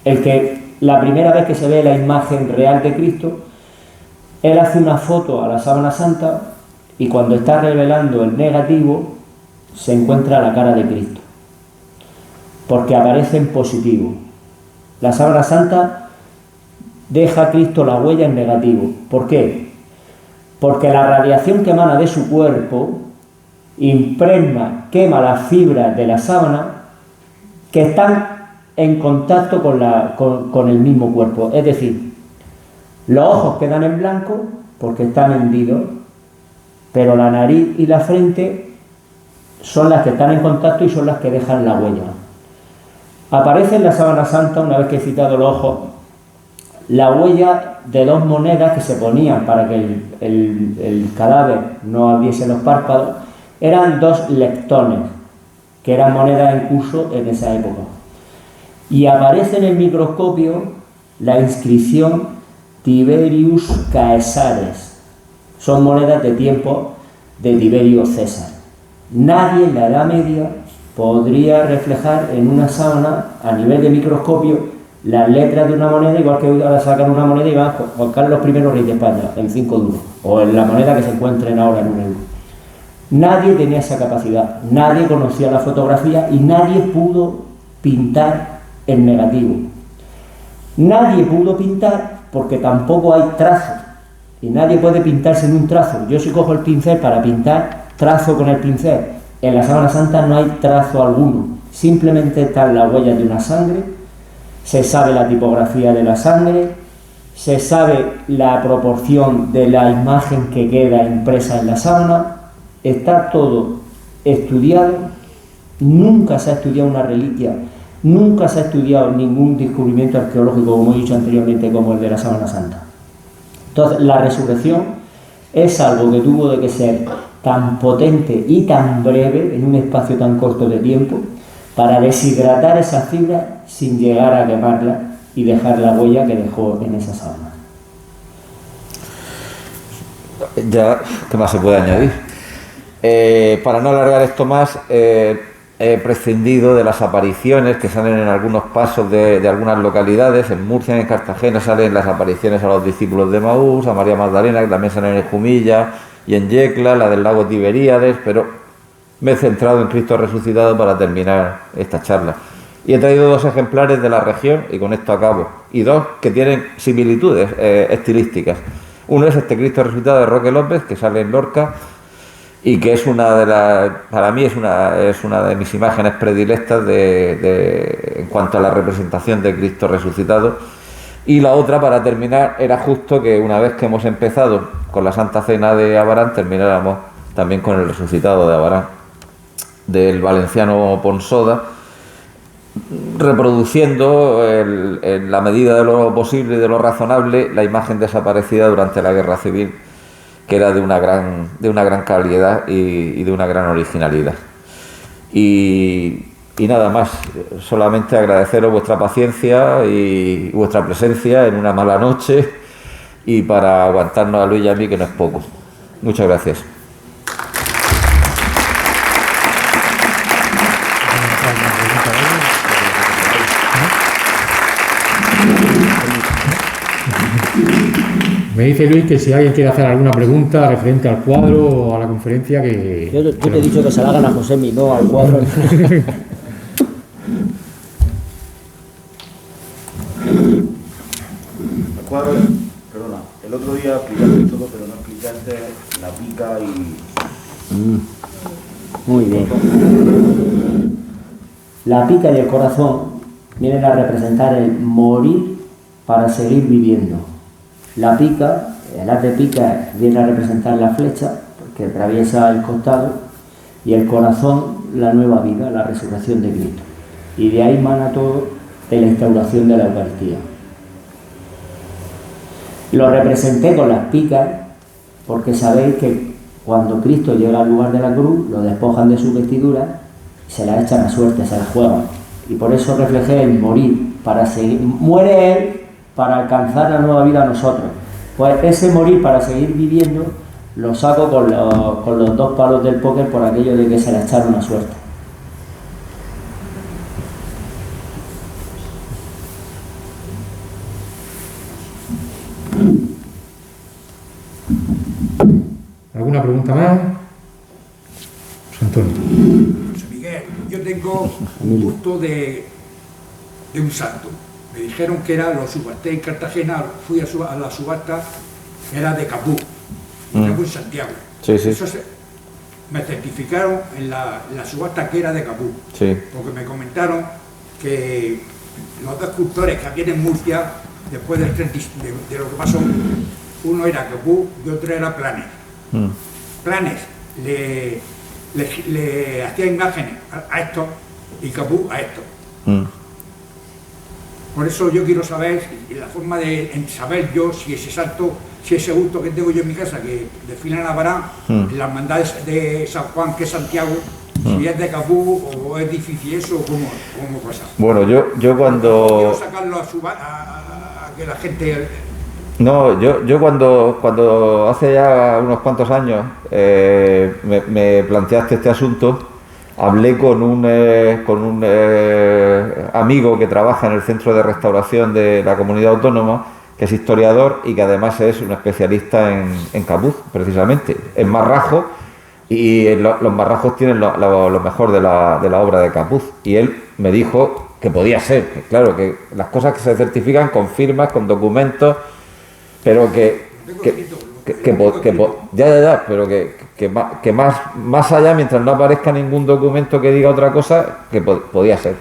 [SPEAKER 3] el que la primera vez que se ve la imagen real de Cristo, él hace una foto a la sábana santa y cuando está revelando el negativo se encuentra la cara de Cristo, porque aparece en positivo. La sábana santa deja a Cristo la huella en negativo. ¿Por qué? Porque la radiación que emana de su cuerpo impregna, quema las fibras de la sábana que están en contacto con el mismo cuerpo. Es decir, los ojos quedan en blanco porque están hendidos, pero la nariz y la frente son las que están en contacto y son las que dejan la huella. Aparece en la sábana santa, una vez que he citado los ojos, la huella de dos monedas que se ponían para que el cadáver no abriese los párpados. Eran dos lectones, que eran monedas en curso en esa época. Y aparece en el microscopio la inscripción Tiberius Caesares. Son monedas de tiempo de Tiberio César. Nadie en la Edad Media podría reflejar en una sábana a nivel de microscopio las letras de una moneda, igual que ahora sacan una moneda y van Juan Carlos I, rey de España, en 5 duros, o en la moneda que se encuentren ahora en un euro. Nadie tenía esa capacidad, nadie conocía la fotografía y nadie pudo pintar en negativo. Nadie pudo pintar porque tampoco hay trazo y nadie puede pintarse en un trazo. Yo si cojo el pincel para pintar, trazo con el pincel. En la sábana santa no hay trazo alguno, simplemente están las huellas de una sangre, se sabe la tipografía de la sangre, se sabe la proporción de la imagen que queda impresa en la sábana, está todo estudiado, nunca se ha estudiado una reliquia, nunca se ha estudiado ningún descubrimiento arqueológico, como he dicho anteriormente, como el de la sábana santa. Entonces, la resurrección es algo que tuvo de que ser tan potente y tan breve en un espacio tan corto de tiempo para deshidratar esas fibras sin llegar a quemarlas y dejar la huella que dejó en esa sábana.
[SPEAKER 2] Ya, ¿qué más se puede añadir? Para no alargar esto más, prescindido de las apariciones que salen en algunos pasos de algunas localidades. En Murcia, en Cartagena, salen las apariciones a los discípulos de Maús, a María Magdalena, que también salen en Jumilla y en Yecla, la del lago Tiberíades, pero me he centrado en Cristo resucitado para terminar esta charla. Y he traído 2 ejemplares de la región, y con esto acabo, y 2 que tienen similitudes estilísticas. Uno es este Cristo resucitado de Roque López, que sale en Lorca, y que es para mí es una de mis imágenes predilectas en cuanto a la representación de Cristo resucitado. Y la otra, para terminar, era justo que una vez que hemos empezado con la Santa Cena de Abarán, termináramos también con el resucitado de Abarán, del valenciano Ponsoda, reproduciendo en la medida de lo posible y de lo razonable la imagen desaparecida durante la Guerra Civil, que era de una gran calidad y de una gran originalidad. Y nada más, solamente agradeceros vuestra paciencia y vuestra presencia en una mala noche, y para aguantarnos a Luis y a mí, que no es poco. Muchas gracias.
[SPEAKER 1] Me dice Luis que si alguien quiere hacer alguna pregunta referente al cuadro o a la conferencia, que...
[SPEAKER 3] Yo te he dicho que se la hagan a Josemi, no al cuadro.
[SPEAKER 4] El cuadro, perdona, el otro día explicaste todo, pero no explicaste la pica y...
[SPEAKER 3] Muy bien. La pica y el corazón vienen a representar el morir para seguir viviendo. La pica, el haz de pica, viene a representar la flecha, que atraviesa el costado, y el corazón, la nueva vida, la resurrección de Cristo. Y de ahí mana todo en la instauración de la Eucaristía. Lo representé con las picas porque sabéis que cuando Cristo llega al lugar de la cruz, lo despojan de su vestidura, se la echan a suerte, se la juegan. Y por eso reflejé el morir, para seguir. Muere Él para alcanzar la nueva vida a nosotros. Pues ese morir para seguir viviendo lo saco con los 2 palos del póker, por aquello de que se la echaron a suerte.
[SPEAKER 1] ¿Alguna pregunta más? José Antonio.
[SPEAKER 5] José Miguel, yo tengo un gusto de un santo. Me dijeron que era, lo subasté en Cartagena, fui a la subasta, era de Capú, en Santiago.
[SPEAKER 2] Sí, sí.
[SPEAKER 5] Eso me certificaron en la subasta que era de Capú.
[SPEAKER 2] Sí.
[SPEAKER 5] Porque me comentaron que los 2 escultores que habían en Murcia, después de lo que pasó, uno era Capú y otro era Planes. Planes le hacía imágenes a estos y Capú a estos. Por eso yo quiero saber, y la forma de saber yo si ese santo, si ese gusto que tengo yo en mi casa, que desfilan en Abarán, en las hermandades de San Juan, que es Santiago, si es de Capú o es difícil eso, o cómo pasa.
[SPEAKER 2] Bueno, yo cuando...
[SPEAKER 5] No quiero sacarlo a que la gente...
[SPEAKER 2] No, yo cuando hace ya unos cuantos años me planteaste este asunto, hablé con un amigo que trabaja en el Centro de Restauración de la Comunidad Autónoma, que es historiador y que además es un especialista en Capuz, precisamente, en Marrajo, y los Marrajos tienen lo mejor de la obra de Capuz. Y él me dijo que podía ser, que claro, que las cosas que se certifican con firmas, con documentos, pero que más allá, mientras no aparezca ningún documento que diga otra cosa, que podía ser.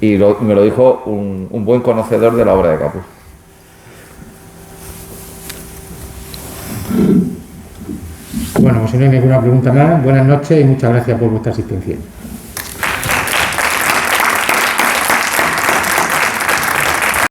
[SPEAKER 2] Y me lo dijo un buen conocedor de la obra de Capuz.
[SPEAKER 1] Bueno, si no hay ninguna pregunta más, buenas noches y muchas gracias por vuestra asistencia.